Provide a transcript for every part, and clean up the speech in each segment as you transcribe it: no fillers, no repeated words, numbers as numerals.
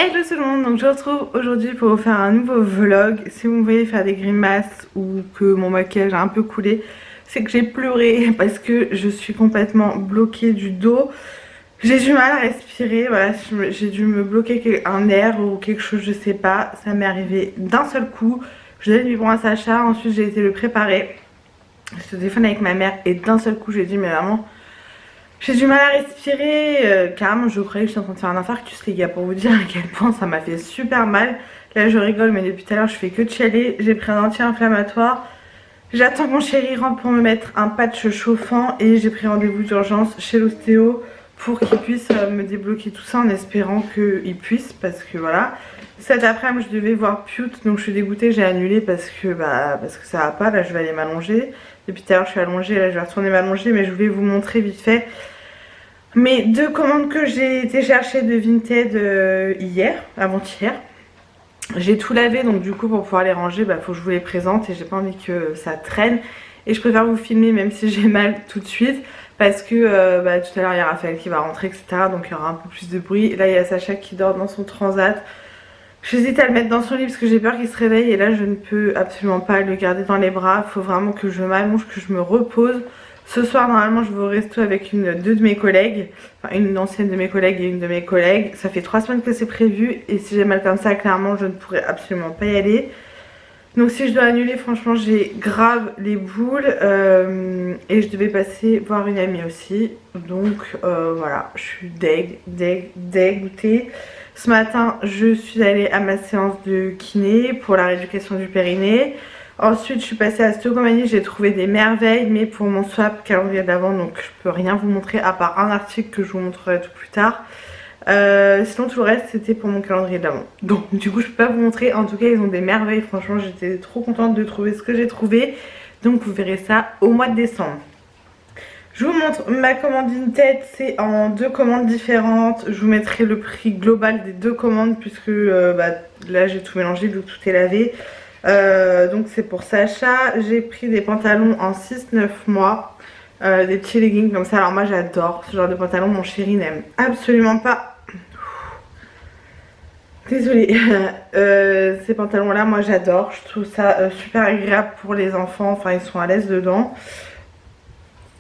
Hello tout le monde, donc je vous retrouve aujourd'hui pour vous faire un nouveau vlog. Si vous me voyez faire des grimaces ou que mon maquillage a un peu coulé, c'est que j'ai pleuré parce que je suis complètement bloquée du dos. J'ai du mal à respirer, voilà, j'ai dû me bloquer un nerf ou quelque chose, je sais pas. Ça m'est arrivé d'un seul coup. Je donne du biberon à Sacha, ensuite j'ai été le préparer. J'étais au téléphone avec ma mère et d'un seul coup j'ai dit mais maman, j'ai du mal à respirer, carrément je croyais que j'étais en train de faire un infarctus les gars, pour vous dire à quel point ça m'a fait super mal. Là je rigole mais depuis tout à l'heure je fais que de chialer, j'ai pris un anti-inflammatoire. J'attends que mon chéri rentre pour me mettre un patch chauffant et j'ai pris rendez-vous d'urgence chez l'ostéo pour qu'il puisse me débloquer tout ça en espérant qu'il puisse parce que voilà. Cet après-midi je devais voir Pute donc je suis dégoûtée, j'ai annulé parce que ça va pas, là je vais aller m'allonger. Depuis tout à l'heure je suis allongée, là je vais retourner m'allonger mais je voulais vous montrer vite fait mes deux commandes que j'ai été chercher de Vinted hier, avant-hier. J'ai tout lavé donc du coup pour pouvoir les ranger faut que je vous les présente et j'ai pas envie que ça traîne. Et je préfère vous filmer même si j'ai mal tout de suite parce que tout à l'heure il y a Raphaël qui va rentrer etc. Donc il y aura un peu plus de bruit. Là il y a Sacha qui dort dans son transat. J'hésite à le mettre dans son lit parce que j'ai peur qu'il se réveille et là je ne peux absolument pas le garder dans les bras. Il faut vraiment que je m'allonge, que je me repose. Ce soir normalement je vais au resto avec deux de mes collègues, enfin une ancienne de mes collègues et une de mes collègues. Ça fait 3 semaines que c'est prévu et si j'ai mal comme ça clairement je ne pourrais absolument pas y aller. Donc si je dois annuler franchement j'ai grave les boules et je devais passer voir une amie aussi. Donc voilà, je suis dégoûtée. Ce matin je suis allée à ma séance de kiné pour la rééducation du périnée. Ensuite je suis passée à Stocomanie, j'ai trouvé des merveilles mais pour mon swap calendrier d'avant donc je peux rien vous montrer à part un article que je vous montrerai tout plus tard. Sinon tout le reste c'était pour mon calendrier d'avant. Donc du coup je peux pas vous montrer, en tout cas ils ont des merveilles, franchement j'étais trop contente de trouver ce que j'ai trouvé. Donc vous verrez ça au mois de décembre. Je vous montre ma commande Vinted, c'est en deux commandes différentes. Je vous mettrai le prix global des deux commandes puisque là j'ai tout mélangé vu que tout est lavé. Donc c'est pour Sacha. J'ai pris des pantalons en 6-9 mois, des petits leggings comme ça. Alors moi j'adore ce genre de pantalon, mon chéri n'aime absolument pas. Désolée, ces pantalons là moi j'adore, je trouve ça super agréable pour les enfants, enfin ils sont à l'aise dedans.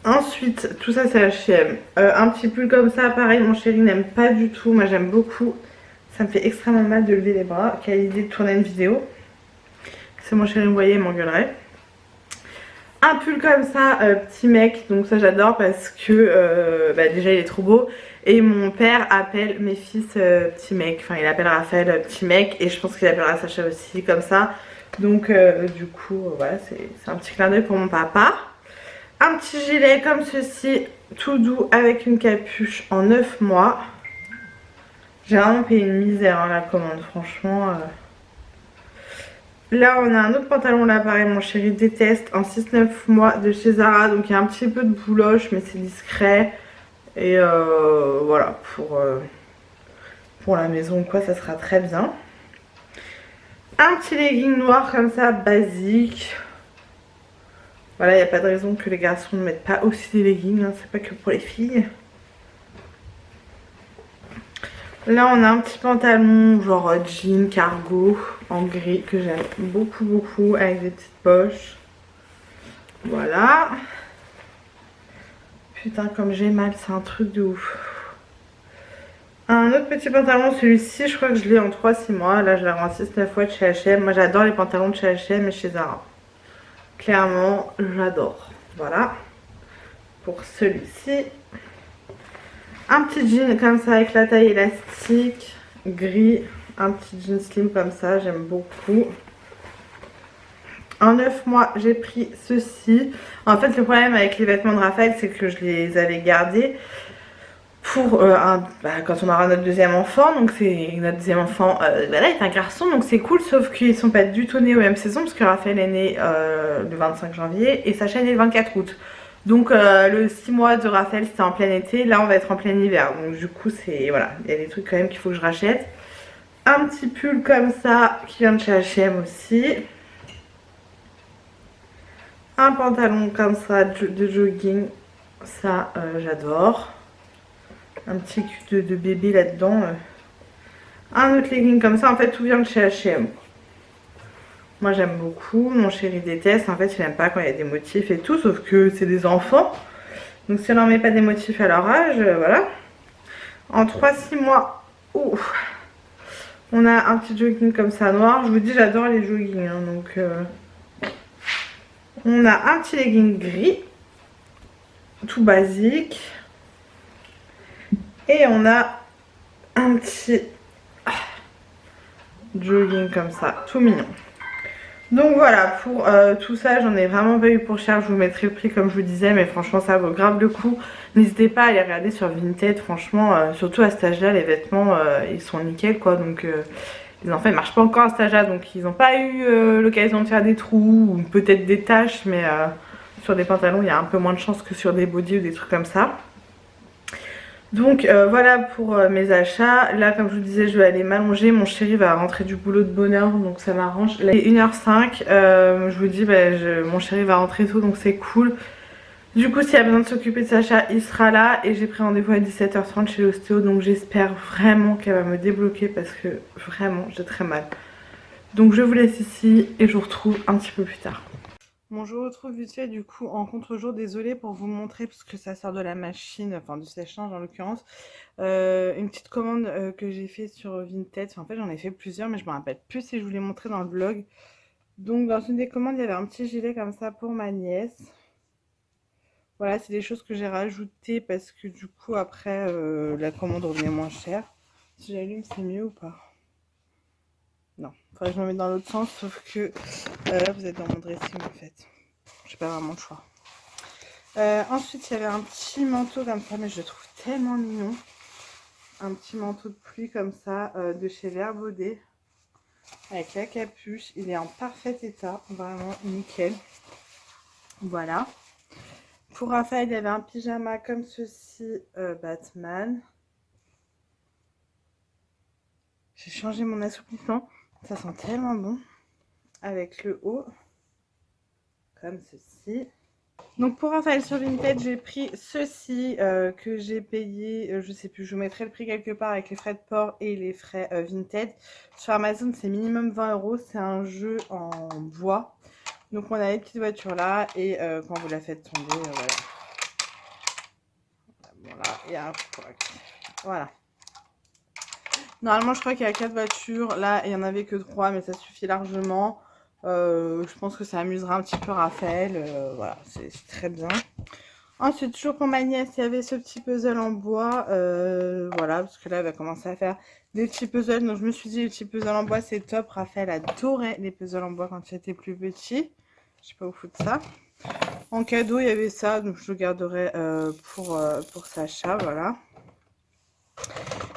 Ensuite tout ça c'est H&M, un petit pull comme ça pareil mon chéri n'aime pas du tout, moi j'aime beaucoup. Ça me fait extrêmement mal de lever les bras, quelle idée de tourner une vidéo. Si mon chéri me voyait il m'engueulerait. Un pull comme ça, petit mec, donc ça j'adore parce que déjà il est trop beau. Et mon père appelle mes fils petit mec, enfin il appelle Raphaël petit mec et je pense qu'il appellera Sacha aussi comme ça. Donc du coup voilà, c'est un petit clin d'œil pour mon papa. Un petit gilet comme ceci, tout doux avec une capuche en 9 mois. J'ai vraiment payé une misère hein, la commande franchement. Là on a un autre pantalon là pareil mon chéri déteste en 6-9 mois de chez Zara. Donc il y a un petit peu de bouloche mais c'est discret. Et voilà pour la maison quoi ça sera très bien. Un petit legging noir comme ça basique. Voilà il n'y a pas de raison que les garçons ne mettent pas aussi des leggings hein, c'est pas que pour les filles. Là on a un petit pantalon genre jean cargo en gris que j'aime beaucoup avec des petites poches. Voilà. Putain comme j'ai mal, c'est un truc de ouf. Un autre petit pantalon, celui-ci je crois que je l'ai en 3-6 mois. Là je l'ai en 6-9 mois de chez H&M. Moi j'adore les pantalons de chez H&M et chez Zara. Clairement j'adore. Voilà. Pour celui-ci. Un petit jean comme ça avec la taille élastique, gris. Un petit jean slim comme ça, j'aime beaucoup. En 9 mois, j'ai pris ceci. En fait, le problème avec les vêtements de Raphaël, c'est que je les avais gardés pour quand on aura notre deuxième enfant. Donc, c'est notre deuxième enfant, là, est un garçon, donc c'est cool. Sauf qu'ils sont pas du tout nés aux mêmes saisons, parce que Raphaël est né le 25 janvier et Sacha est né le 24 août. Donc, le 6 mois de Raphaël, c'était en plein été. Là, on va être en plein hiver. Donc, du coup, c'est voilà, il y a des trucs quand même qu'il faut que je rachète. Un petit pull comme ça qui vient de chez H&M aussi. Un pantalon comme ça de jogging, ça j'adore. Un petit cul de bébé là-dedans, un autre legging comme ça. En fait, tout vient de chez H&M. Moi j'aime beaucoup, mon chéri déteste, en fait il aime pas quand il y a des motifs et tout, sauf que c'est des enfants. Donc si on leur met pas des motifs à leur âge, voilà. En 3-6 mois, ouf, on a un petit jogging comme ça noir. Je vous dis j'adore les joggings, hein, donc on a un petit legging gris, tout basique. Et on a un petit jogging comme ça, tout mignon. Donc voilà, pour tout ça, j'en ai vraiment pas eu pour cher. Je vous mettrai le prix comme je vous disais, mais franchement, ça vaut grave le coup. N'hésitez pas à aller regarder sur Vinted. Franchement, surtout à cet âge-là, les vêtements, ils sont nickel, quoi. Donc, les enfants, ils marchent pas encore à cet âge-là, donc ils n'ont pas eu l'occasion de faire des trous ou peut-être des taches, mais sur des pantalons, il y a un peu moins de chance que sur des bodys ou des trucs comme ça. Donc voilà pour mes achats. Là comme je vous disais je vais aller m'allonger. Mon chéri va rentrer du boulot de bonne heure donc ça m'arrange. Là il est 1h05. Je vous dis mon chéri va rentrer tôt donc c'est cool. Du coup s'il y a besoin de s'occuper de Sacha il sera là. Et j'ai pris rendez-vous à 17h30 chez l'ostéo. Donc j'espère vraiment qu'elle va me débloquer parce que vraiment j'ai très mal. Donc je vous laisse ici et je vous retrouve un petit peu plus tard. Bon, je vous retrouve vite fait du coup en contre-jour, désolée pour vous montrer parce que ça sort de la machine, enfin du sèche-linge en l'occurrence. Une petite commande que j'ai fait sur Vinted, enfin, en fait j'en ai fait plusieurs mais je me rappelle plus si je vous l'ai montré dans le vlog. Donc dans une des commandes il y avait un petit gilet comme ça pour ma nièce. Voilà, c'est des choses que j'ai rajoutées parce que du coup après la commande revenait moins chère. Si j'allume c'est mieux ou pas? Non, faudrait que je me mette dans l'autre sens sauf que là vous êtes dans mon dressing en fait. J'ai pas vraiment le choix. Ensuite, il y avait un petit manteau comme ça, mais je le trouve tellement mignon. Un petit manteau de pluie comme ça, de chez Verbaudet. Avec la capuche. Il est en parfait état. Vraiment nickel. Voilà. Pour Raphaël, il y avait un pyjama comme ceci, Batman. J'ai changé mon assouplissement. Ça sent tellement bon. Avec le haut. Comme ceci. Donc pour Raphaël sur Vinted, j'ai pris ceci que j'ai payé, je sais plus, je vous mettrai le prix quelque part avec les frais de port et les frais Vinted. Sur Amazon, c'est minimum 20 €, c'est un jeu en bois. Donc on a les petites voitures là et quand vous la faites tomber, voilà. Voilà, il y a un voilà. Normalement, je crois qu'il y a 4 voitures. Là, il n'y en avait que 3, mais ça suffit largement. Je pense que ça amusera un petit peu Raphaël. Voilà, c'est très bien. Ensuite, toujours pour ma nièce, il y avait ce petit puzzle en bois. Voilà, parce que là, elle va commencer à faire des petits puzzles. Donc, je me suis dit, les petits puzzles en bois, c'est top. Raphaël adorait les puzzles en bois quand il était plus petit. Je sais pas où foutre ça. En cadeau, il y avait ça. Donc, je le garderai pour Sacha. Voilà.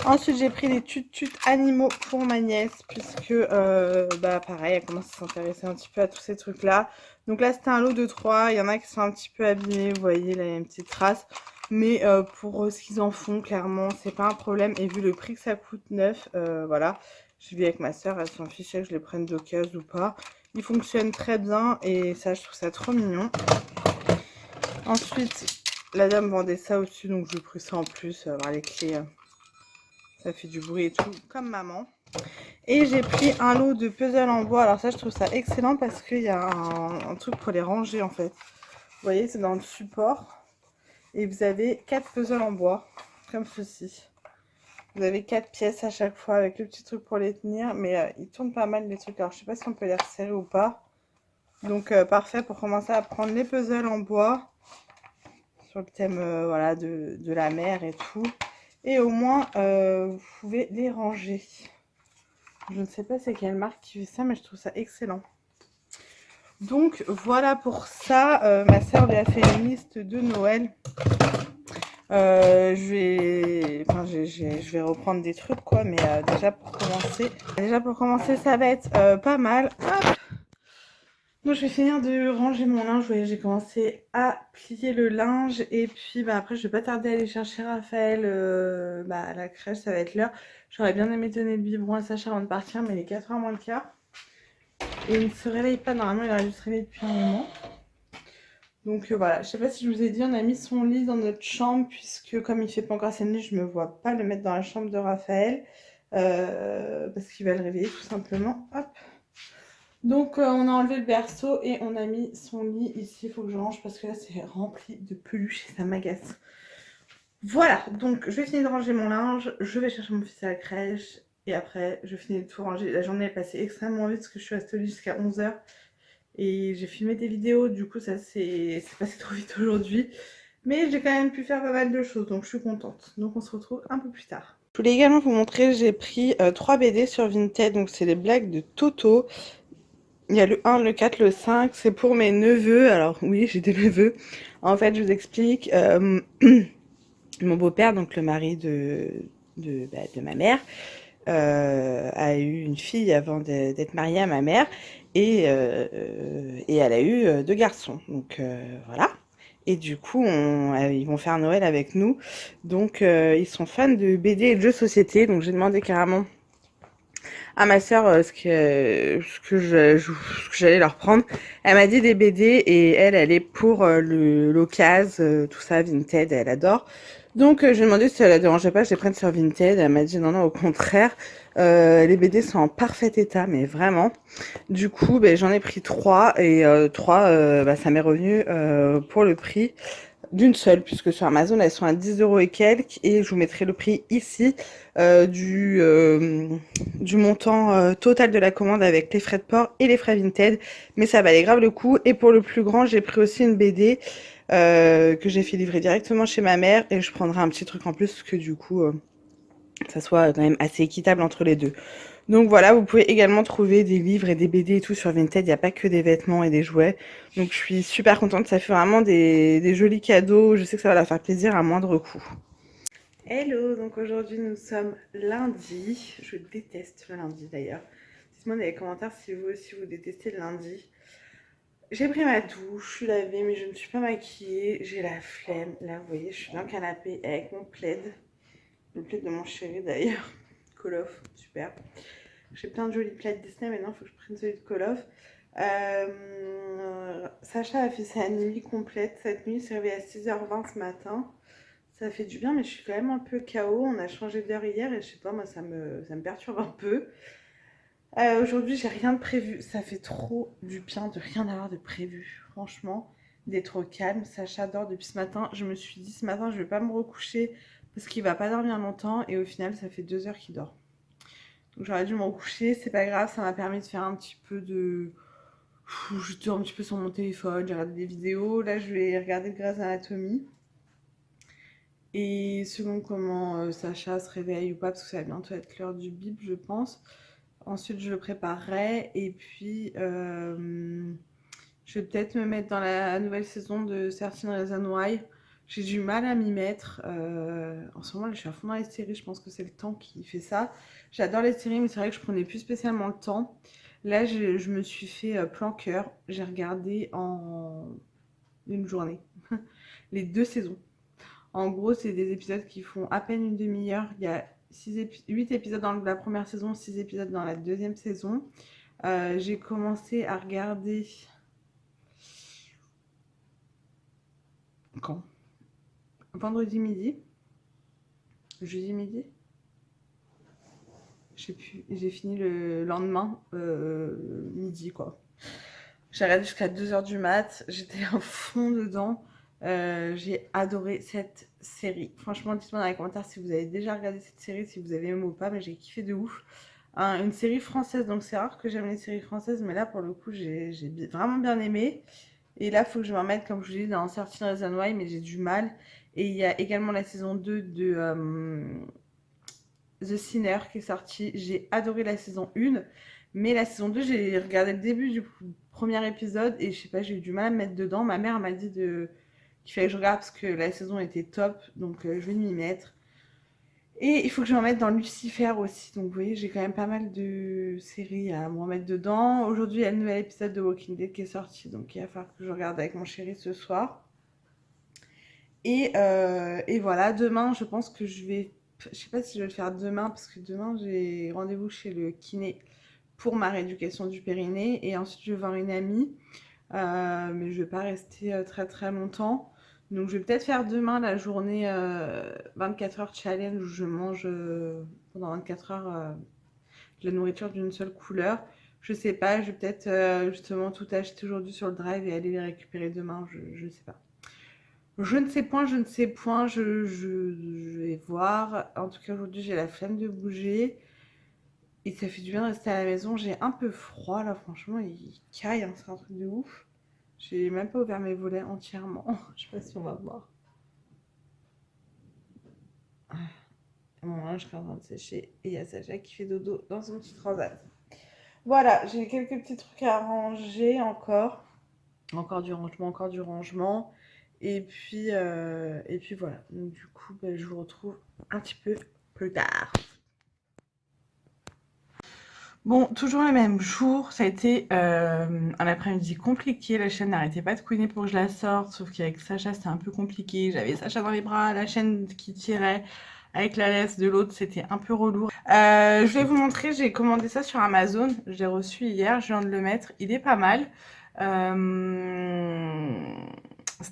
Ensuite, j'ai pris les tut-tut animaux pour ma nièce, puisque, pareil, elle commence à s'intéresser un petit peu à tous ces trucs-là. Donc là, c'était un lot de 3. Il y en a qui sont un petit peu abîmés, vous voyez, là, il y a une petite trace. Mais pour ce qu'ils en font, clairement, c'est pas un problème. Et vu le prix que ça coûte neuf, voilà. Je vis avec ma soeur, elle s'en fichait que je les prenne d'occasion ou pas. Ils fonctionnent très bien et ça, je trouve ça trop mignon. Ensuite, la dame vendait ça au-dessus, donc je lui ai pris ça en plus, avoir les clés... ça fait du bruit et tout, comme maman. Et j'ai pris un lot de puzzles en bois. Alors ça, je trouve ça excellent parce qu'il y a un truc pour les ranger en fait. Vous voyez, c'est dans le support. Et vous avez 4 puzzles en bois, comme ceci. Vous avez 4 pièces à chaque fois avec le petit truc pour les tenir. Mais ils tournent pas mal les trucs. Alors je sais pas si on peut les resserrer ou pas. Donc parfait pour commencer à prendre les puzzles en bois. Sur le thème voilà, de la mer et tout. Et au moins, vous pouvez les ranger. Je ne sais pas c'est quelle marque qui fait ça, mais je trouve ça excellent. Donc, voilà pour ça. Ma soeur lui a fait une liste de Noël. Je vais reprendre des trucs, quoi. Mais déjà, pour commencer, ça va être pas mal. Hop. Donc je vais finir de ranger mon linge. Vous voyez, j'ai commencé à plier le linge. Et puis après, je vais pas tarder à aller chercher Raphaël à la crèche. Ça va être l'heure. J'aurais bien aimé donner le biberon à Sacha avant de partir, mais il est 4h moins le quart. Et il ne se réveille pas. Normalement, il aurait dû se réveiller depuis un moment. Donc voilà, je sais pas si je vous ai dit, on a mis son lit dans notre chambre. Puisque comme il fait pas encore sa nuit, je me vois pas le mettre dans la chambre de Raphaël. parce qu'il va le réveiller tout simplement. Hop. Donc on a enlevé le berceau et on a mis son lit ici. Il faut que je range parce que là c'est rempli de peluches et ça m'agace. Voilà, donc je vais finir de ranger mon linge, je vais chercher mon fils à la crèche et après je finis de tout ranger. La journée est passée extrêmement vite parce que je suis restée au lit jusqu'à 11 h et j'ai filmé des vidéos, du coup ça c'est passé trop vite aujourd'hui. Mais j'ai quand même pu faire pas mal de choses, donc je suis contente. Donc on se retrouve un peu plus tard. Je voulais également vous montrer, j'ai pris 3 BD sur Vinted, donc c'est les blagues de Toto. Il y a le 1, le 4, le 5, c'est pour mes neveux. Alors oui, j'ai des neveux. En fait, je vous explique, mon beau-père, donc le mari de ma mère, a eu une fille avant d'être mariée à ma mère et elle a eu 2 garçons. Donc voilà. Et du coup, ils vont faire Noël avec nous. Donc ils sont fans de BD et de jeux de société. Donc j'ai demandé carrément à ma sœur ce que j'allais leur prendre. Elle m'a dit des BD et elle est pour l'occasion, tout ça, Vinted, elle adore. Donc je lui ai demandé si ça la dérangeait pas que je les prenne sur Vinted. Elle m'a dit non, non, au contraire. Les BD sont en parfait état, mais vraiment. Du coup, ben, j'en ai pris 3 et 3, ça m'est revenu pour le prix d'une seule, puisque sur Amazon elles sont à 10 € et quelques, et je vous mettrai le prix ici euh, du, euh, du montant total de la commande avec les frais de port et les frais Vinted, mais ça valait grave le coup. Et pour le plus grand, j'ai pris aussi une BD que j'ai fait livrer directement chez ma mère, et je prendrai un petit truc en plus que du coup ça soit quand même assez équitable entre les deux. Donc voilà, vous pouvez également trouver des livres et des BD et tout sur Vinted, il n'y a pas que des vêtements et des jouets. Donc je suis super contente, ça fait vraiment des jolis cadeaux, je sais que ça va leur faire plaisir à moindre coût. Hello, donc aujourd'hui nous sommes lundi, je déteste le lundi d'ailleurs. Dites-moi dans les commentaires si vous aussi vous détestez le lundi. J'ai pris ma douche, je suis lavée mais je ne suis pas maquillée, j'ai la flemme. Là vous voyez, je suis dans le canapé avec mon plaid, le plaid de mon chéri d'ailleurs, Call of, super. J'ai plein de jolis plaids Disney, maintenant il faut que je prenne celui de Call of. Sacha a fait sa nuit complète. Cette nuit, il s'est réveillé à 6h20 ce matin. Ça fait du bien, mais je suis quand même un peu KO. On a changé d'heure hier et je sais pas, moi ça me perturbe un peu. Aujourd'hui, j'ai rien de prévu. Ça fait trop du bien de rien avoir de prévu, franchement, d'être au calme. Sacha dort depuis ce matin. Je me suis dit ce matin, je vais pas me recoucher parce qu'il va pas dormir longtemps et au final, ça fait 2 heures qu'il dort. Donc j'aurais dû me recoucher, c'est pas grave, ça m'a permis de faire un petit peu de... J'étais un petit peu sur mon téléphone, j'ai regardé des vidéos. Là, je vais regarder Grey's Anatomy. Et selon comment Sacha se réveille ou pas, parce que ça va bientôt être l'heure du bip, je pense. Ensuite, je le préparerai. Et puis, je vais peut-être me mettre dans la nouvelle saison de Certain Reason Why. J'ai du mal à m'y mettre. En ce moment, je suis à fond dans les séries. Je pense que c'est le temps qui fait ça. J'adore les séries, mais c'est vrai que je prenais plus spécialement le temps. Là, je me suis fait plan cœur. J'ai regardé en une journée les 2 saisons. En gros, c'est des épisodes qui font à peine une demi-heure. Il y a 8 épisodes dans la première saison, 6 épisodes dans la deuxième saison. J'ai commencé à regarder... Quand? Vendredi midi. Jeudi midi. Je sais plus. J'ai fini le lendemain midi, quoi. J'ai regardé jusqu'à 2 h du mat. J'étais à fond dedans. J'ai adoré cette série. Franchement, dites-moi dans les commentaires si vous avez déjà regardé cette série, si vous avez aimé ou pas, mais j'ai kiffé de ouf. Une série française, donc c'est rare que j'aime les séries françaises, mais là pour le coup j'ai vraiment bien aimé. Et là il faut que je me remette, comme je vous dis, dans Certain Reason Why, mais j'ai du mal. Et il y a également la saison 2 de The Sinner qui est sortie. J'ai adoré la saison 1, mais la saison 2, j'ai regardé le début du premier épisode et je sais pas, j'ai eu du mal à me mettre dedans. Ma mère m'a dit qu'il fallait que je regarde parce que la saison était top, donc je vais m'y mettre. Et il faut que je m'en mette dans Lucifer aussi. Donc vous voyez, j'ai quand même pas mal de séries à me remettre dedans. Aujourd'hui, il y a le nouvel épisode de Walking Dead qui est sorti, donc il va falloir que je regarde avec mon chéri ce soir. Et voilà, demain, je pense que je vais... Je sais pas si je vais le faire demain, parce que demain, j'ai rendez-vous chez le kiné pour ma rééducation du périnée. Et ensuite, je vais voir une amie. Mais je vais pas rester très très longtemps. Donc je vais peut-être faire demain la journée 24 heures challenge où je mange pendant 24 heures de la nourriture d'une seule couleur. Je sais pas, je vais peut-être justement tout acheter aujourd'hui sur le drive et aller les récupérer demain, je sais pas. Je ne sais point, je ne sais point, je vais voir. En tout cas, aujourd'hui, j'ai la flemme de bouger. Et ça fait du bien de rester à la maison. J'ai un peu froid, là, franchement, il caille, hein, c'est un truc de ouf. J'ai même pas ouvert mes volets entièrement. Je sais pas si on va voir. Mon linge est en train de sécher. Et il y a Sacha qui fait dodo dans son petit transat. Voilà, j'ai quelques petits trucs à ranger encore. Encore du rangement, encore du rangement. Et puis voilà. Donc, du coup, bah, je vous retrouve un petit peu plus tard. Bon, toujours le même jour, ça a été un après-midi compliqué, la chaîne n'arrêtait pas de couiner pour que je la sorte, sauf qu'avec Sacha c'était un peu compliqué, j'avais Sacha dans les bras, la chaîne qui tirait avec la laisse de l'autre, c'était un peu relou. Je vais vous montrer, j'ai commandé ça sur Amazon, je l'ai reçu hier, je viens de le mettre, il est pas mal. C'est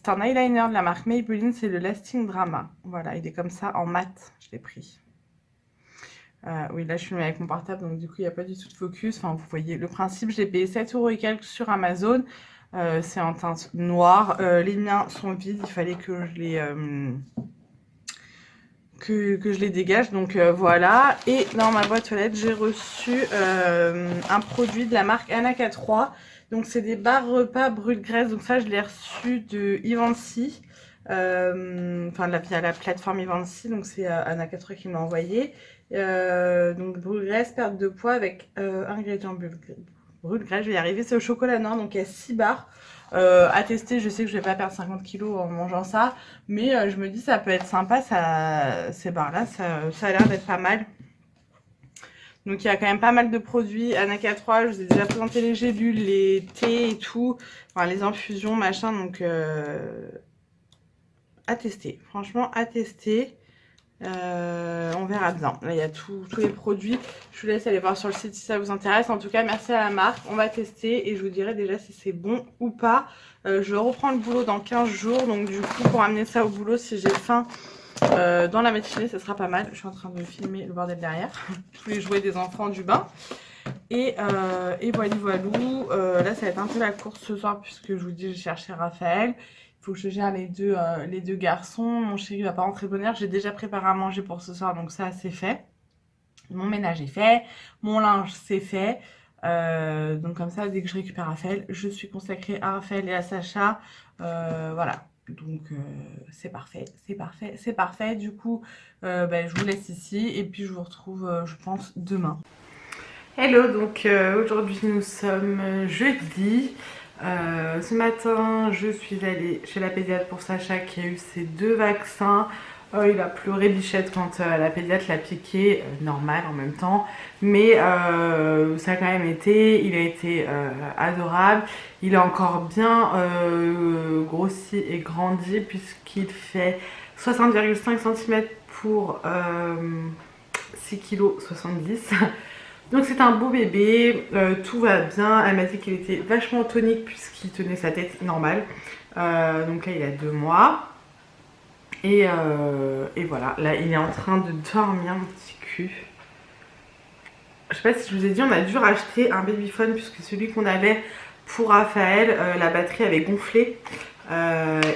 un eyeliner de la marque Maybelline, c'est le Lasting Drama, voilà, il est comme ça en mat, je l'ai pris. Oui, là je filme avec mon portable, donc du coup il n'y a pas du tout de focus. Enfin, vous voyez le principe, je l'ai payé 7 € et quelques sur Amazon. C'est en teinte noire. Les miens sont vides, il fallait que je les, que je les dégage. Donc voilà. Et dans ma boîte aux lettres, j'ai reçu un produit de la marque Anna-K3. Donc c'est des barres repas brûle graisse. Donc ça, je l'ai reçu de Ivancy. Enfin via la plateforme Ivancy, donc c'est Anna-K3 qui m'a envoyé. Donc brûle graisse, perte de poids avec ingrédients brûle graisse, je vais y arriver, c'est au chocolat noir, donc il y a 6 barres à tester. Je sais que je vais pas perdre 50 kg en mangeant ça, mais je me dis ça peut être sympa, ces barres là, ça a l'air d'être pas mal. Donc il y a quand même pas mal de produits. Anna-K3, je vous ai déjà présenté les gélules, les thés et tout, enfin les infusions machin, donc à tester, franchement à tester. On verra bien. Là, il y a tous les produits. Je vous laisse aller voir sur le site si ça vous intéresse. En tout cas, merci à la marque. On va tester et je vous dirai déjà si c'est bon ou pas. Je reprends le boulot dans 15 jours. Donc, du coup, pour amener ça au boulot, si j'ai faim dans la matinée, ça sera pas mal. Je suis en train de filmer le bordel derrière. Tous les jouets des enfants du bain. Et voilou. Là, ça va être un peu la course ce soir puisque je vous dis, j'ai cherché Raphaël. Il faut que je gère les deux garçons. Mon chéri va pas rentrer de bonne heure. J'ai déjà préparé à manger pour ce soir, donc ça c'est fait. Mon ménage est fait. Mon linge c'est fait. Donc comme ça, dès que je récupère Raphaël, je suis consacrée à Raphaël et à Sacha. Voilà. Donc c'est parfait, c'est parfait, c'est parfait. Du coup, je vous laisse ici et puis je vous retrouve, je pense, demain. Hello, donc aujourd'hui nous sommes jeudi. Ce matin, je suis allée chez la pédiatre pour Sacha qui a eu ses 2 vaccins. Il a pleuré bichette quand la pédiatre l'a piqué, normal en même temps. Mais ça a quand même été, il a été adorable. Il a encore bien grossi et grandi puisqu'il fait 60,5 cm pour 6,70 kg. Donc c'est un beau bébé, tout va bien. Elle m'a dit qu'il était vachement tonique puisqu'il tenait sa tête normale. Donc là il a 2 mois. Et voilà, là il est en train de dormir mon petit cul. Je sais pas si je vous ai dit, on a dû racheter un babyphone puisque celui qu'on avait pour Raphaël, la batterie avait gonflé.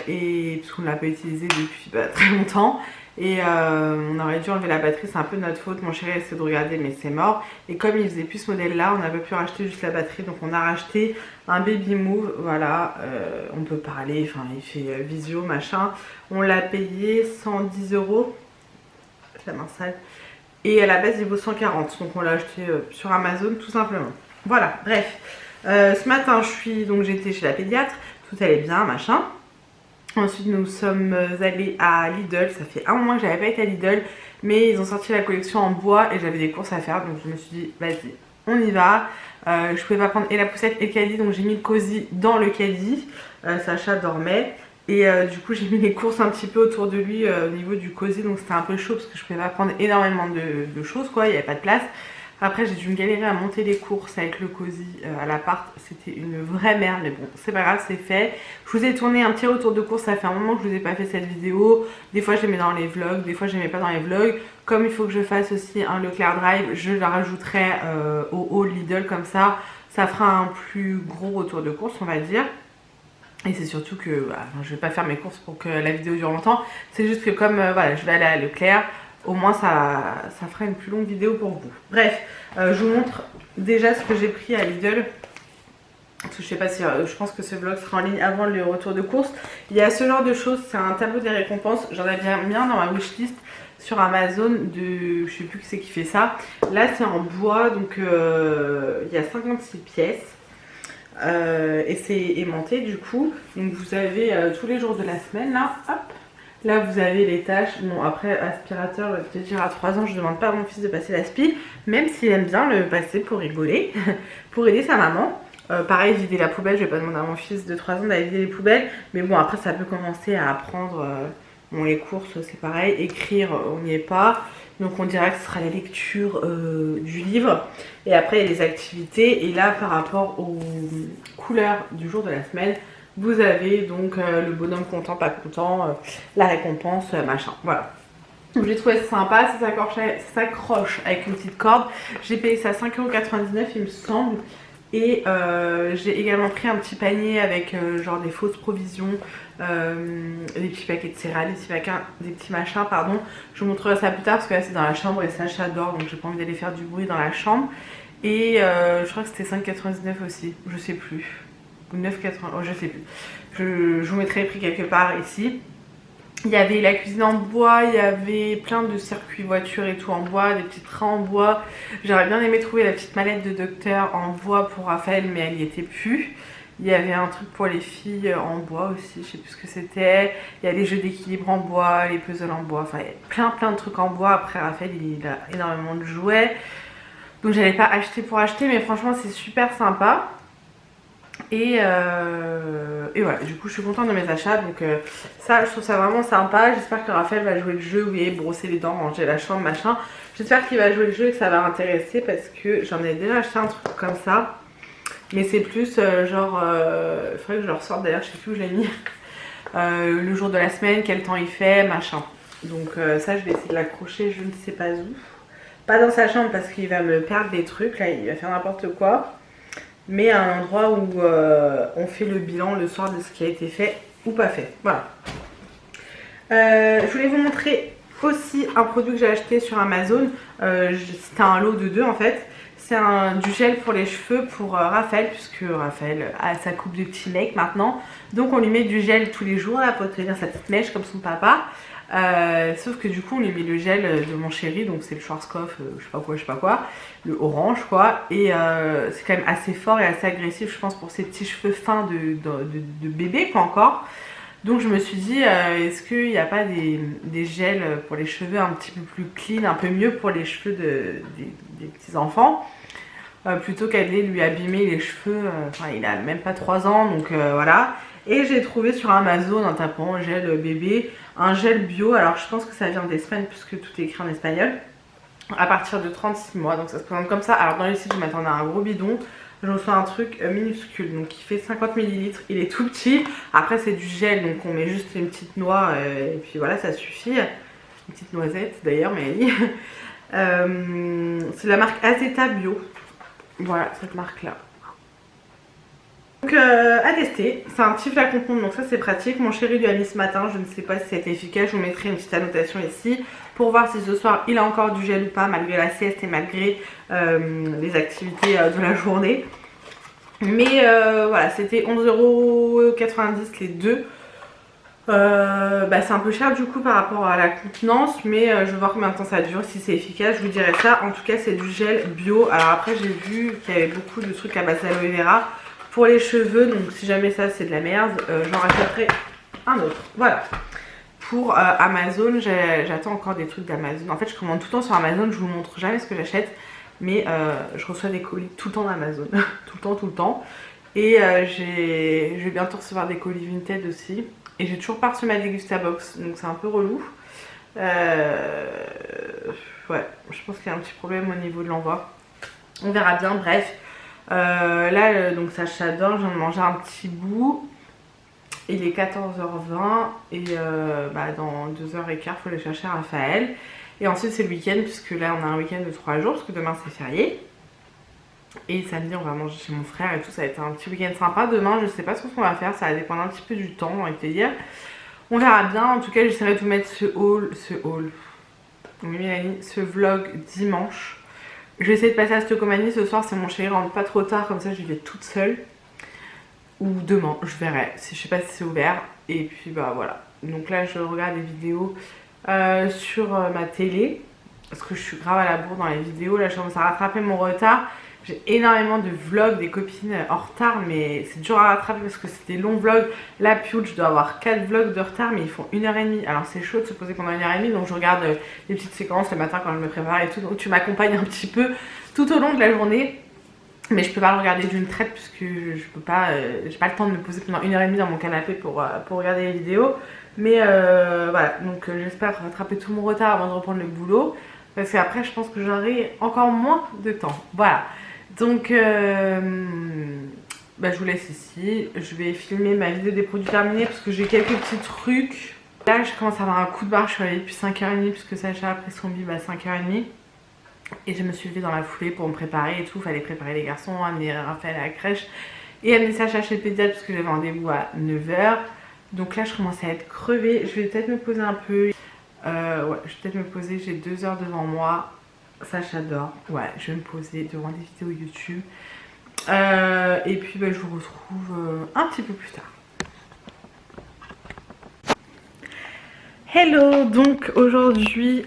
Et puisqu'on ne l'a pas utilisé depuis très longtemps. Et on aurait dû enlever la batterie, c'est un peu notre faute. Mon chéri essaie de regarder mais c'est mort. Et comme il faisait plus ce modèle là, on n'avait pu racheter juste la batterie. Donc on a racheté un Baby Move, voilà. On peut parler, enfin il fait visio machin. On l'a payé 110 €. La main sale. Et à la base il vaut 140. Donc on l'a acheté sur Amazon tout simplement. Voilà, bref. Ce matin j'étais chez la pédiatre. Tout allait bien, machin. Ensuite nous sommes allés à Lidl, ça fait un moment que j'avais pas été à Lidl, mais ils ont sorti la collection en bois et j'avais des courses à faire, donc je me suis dit vas-y on y va. Je pouvais pas prendre et la poussette et le caddie, donc j'ai mis le cosy dans le caddie. Sacha dormait et du coup j'ai mis les courses un petit peu autour de lui au niveau du cosy, donc c'était un peu chaud parce que je pouvais pas prendre énormément de choses quoi, il n'y avait pas de place. Après j'ai dû me galérer à monter les courses avec le cosy à l'appart, c'était une vraie merde, mais bon c'est pas grave, c'est fait. Je vous ai tourné un petit retour de course, ça fait un moment que je vous ai pas fait cette vidéo. Des fois je les mets dans les vlogs, des fois je les mets pas dans les vlogs. Comme il faut que je fasse aussi un Leclerc Drive, je la rajouterai au haul Lidl, comme ça fera un plus gros retour de course, on va dire. Et c'est surtout que bah, je vais pas faire mes courses pour que la vidéo dure longtemps. C'est juste que comme voilà, je vais aller à Leclerc, au moins ça fera une plus longue vidéo pour vous. Bref, je vous montre déjà ce que j'ai pris à Lidl. Parce que je sais pas si je pense que ce vlog sera en ligne avant le retour de course. Il y a ce genre de choses, c'est un tableau des récompenses. J'en avais bien dans ma wishlist sur Amazon de, je sais plus qui c'est qui fait ça. Là c'est en bois, donc il y a 56 pièces. Et c'est aimanté du coup. Donc vous avez tous les jours de la semaine là, hop. Là vous avez les tâches. Bon après aspirateur, je vais te dire à 3 ans je demande pas à mon fils de passer l'aspi, même s'il aime bien le passer pour rigoler, pour aider sa maman. Pareil, vider la poubelle, je vais pas demander à mon fils de 3 ans d'aller vider les poubelles. Mais bon après ça peut commencer à apprendre, bon les courses c'est pareil, écrire on n'y est pas. Donc on dirait que ce sera la lecture du livre. Et après il y a les activités. Et là par rapport aux couleurs du jour de la semaine, vous avez donc le bonhomme content, pas content, la récompense, machin. Voilà. Donc j'ai trouvé ça sympa, ça s'accroche avec une petite corde. J'ai payé ça 5,99 € il me semble. Et j'ai également pris un petit panier avec genre des fausses provisions, des petits paquets de céréales, des petits machins, pardon. Je vous montrerai ça plus tard parce que là c'est dans la chambre et ça j'adore, donc j'ai pas envie d'aller faire du bruit dans la chambre. Et je crois que c'était 5,99 € aussi, je sais plus. Ou 9,80 €, oh, je sais plus. Je vous mettrai les prix quelque part ici. Il y avait la cuisine en bois, il y avait plein de circuits voitures et tout en bois, des petits trains en bois. J'aurais bien aimé trouver la petite mallette de docteur en bois pour Raphaël, mais elle n'y était plus. Il y avait un truc pour les filles en bois aussi, je sais plus ce que c'était. Il y a les jeux d'équilibre en bois, les puzzles en bois, enfin il y a plein de trucs en bois. Après Raphaël il a énormément de jouets. Donc j'allais pas acheter pour acheter, mais franchement c'est super sympa. Et voilà, du coup je suis contente de mes achats, donc ça je trouve ça vraiment sympa. J'espère que Raphaël va jouer le jeu, vous voyez, brosser les dents, ranger la chambre, machin. J'espère qu'il va jouer le jeu et que ça va l'intéresser parce que j'en ai déjà acheté un truc comme ça. Mais c'est plus genre, il faudrait que je le ressorte d'ailleurs, je sais plus où je l'ai mis. Le jour de la semaine, quel temps il fait, machin. Donc ça je vais essayer de l'accrocher je ne sais pas où. Pas dans sa chambre parce qu'il va me perdre des trucs, là il va faire n'importe quoi. Mais à un endroit où on fait le bilan le soir de ce qui a été fait ou pas fait. Voilà. Je voulais vous montrer aussi un produit que j'ai acheté sur Amazon. C'était un lot de 2 en fait. C'est du gel pour les cheveux pour Raphaël, puisque Raphaël a sa coupe de petit mec maintenant. Donc on lui met du gel tous les jours là, pour tenir sa petite mèche comme son papa. Sauf que du coup on lui met le gel de mon chéri, donc c'est le Schwarzkopf, je sais pas quoi, le orange quoi. Et c'est quand même assez fort et assez agressif je pense pour ses petits cheveux fins de bébé quoi encore. Donc je me suis dit est-ce qu'il n'y a pas des gels pour les cheveux un petit peu plus clean, un peu mieux pour les cheveux des petits enfants, plutôt qu'aller lui abîmer les cheveux. Enfin il a même pas 3 ans donc voilà. Et j'ai trouvé sur Amazon en tapant gel bébé un gel bio. Alors je pense que ça vient d'Espagne puisque tout est écrit en espagnol. À partir de 36 mois, donc ça se présente comme ça. Alors dans les sites je m'attendais à un gros bidon. Je reçois un truc minuscule, donc il fait 50 ml, il est tout petit. Après c'est du gel, donc on met juste une petite noix et puis voilà ça suffit. Une petite noisette d'ailleurs, mais c'est la marque Azeta Bio. Voilà cette marque là. Donc à tester, c'est un petit flacon pompe donc ça c'est pratique. Mon chéri lui a mis ce matin, je ne sais pas si c'est efficace, je vous mettrai une petite annotation ici pour voir si ce soir il a encore du gel ou pas malgré la sieste et malgré les activités de la journée. Mais voilà, c'était 11,90 € les deux. C'est un peu cher du coup par rapport à la contenance, mais je vais voir combien de temps ça dure, si c'est efficace, je vous dirai ça. En tout cas c'est du gel bio. Alors après j'ai vu qu'il y avait beaucoup de trucs à base d'aloe vera pour les cheveux, donc si jamais ça c'est de la merde, j'en rachèterai un autre. Voilà. Pour Amazon, j'attends encore des trucs d'Amazon. En fait je commande tout le temps sur Amazon, je vous montre jamais ce que j'achète, mais je reçois des colis tout le temps d'Amazon. tout le temps. Et je vais bientôt recevoir des colis Vinted aussi. Et j'ai toujours pas reçu ma Degustabox, donc c'est un peu relou. Ouais, je pense qu'il y a un petit problème au niveau de l'envoi. On verra bien, bref. Là, donc ça j'adore, je viens de manger un petit bout. Il est 14h20 et dans 2h15, il faut aller chercher Raphaël. Et ensuite c'est le week-end, puisque là on a un week-end de 3 jours, parce que demain c'est férié. Et samedi on va manger chez mon frère et tout, ça va être un petit week-end sympa. Demain je sais pas ce qu'on va faire, ça va dépendre un petit peu du temps, on va te dire. On verra bien, en tout cas j'essaierai de vous mettre oui Mélanie, ce vlog dimanche. Je vais essayer de passer à Stocomanie ce soir, c'est mon chéri rentre pas trop tard, comme ça j'y vais toute seule. Ou demain, je verrai, je sais pas si c'est ouvert. Et puis bah voilà, donc là je regarde des vidéos sur ma télé, parce que je suis grave à la bourre dans les vidéos. Là je commence à rattraper mon retard. J'ai énormément de vlogs des copines en retard, mais c'est dur à rattraper parce que c'est des longs vlogs. Là, Piout, je dois avoir 4 vlogs de retard, mais ils font 1h30. Alors c'est chaud de se poser pendant 1h30, donc je regarde les petites séquences le matin quand je me prépare et tout. Donc tu m'accompagnes un petit peu tout au long de la journée. Mais je peux pas le regarder d'une traite puisque je peux pas, j'ai pas le temps de me poser pendant 1h30 dans mon canapé pour regarder les vidéos. Mais voilà, donc j'espère rattraper tout mon retard avant de reprendre le boulot. Parce qu'après je pense que j'aurai encore moins de temps. Voilà. Donc bah, je vous laisse ici. Je vais filmer ma vidéo des produits terminés parce que j'ai quelques petits trucs. Là je commence à avoir un coup de barre, je suis arrivée depuis 5h30 puisque Sacha a pris son bib à 5h30. Et je me suis levée dans la foulée pour me préparer et tout. Fallait préparer les garçons, amener Raphaël à la crèche et amener Sacha chez le pédiatre parce que j'avais rendez-vous à 9h. Donc là je commence à être crevée. Je vais peut-être me poser un peu. Ouais, je vais peut-être me poser, j'ai 2 heures devant moi. Sacha dort. Ouais, je vais me poser devant des vidéos YouTube. Et puis bah, je vous retrouve un petit peu plus tard. Hello, donc aujourd'hui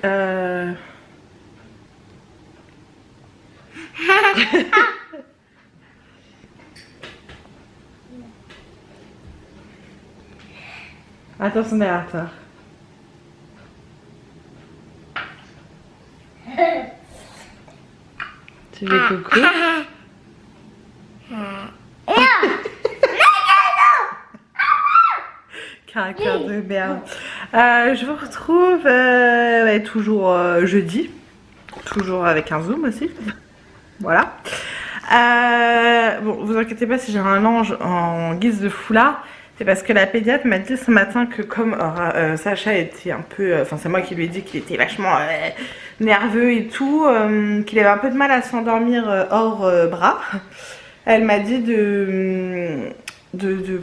attention derrière toi. Tu veux coucou? Caractère de merde. Je vous retrouve ouais, toujours jeudi. Toujours avec un zoom aussi. Voilà. Bon, vous inquiétez pas si j'ai un linge en guise de foulard. C'est parce que la pédiatre m'a dit ce matin que comme Sacha était un peu... Enfin c'est moi qui lui ai dit qu'il était vachement nerveux et tout. Qu'il avait un peu de mal à s'endormir hors bras. Elle m'a dit de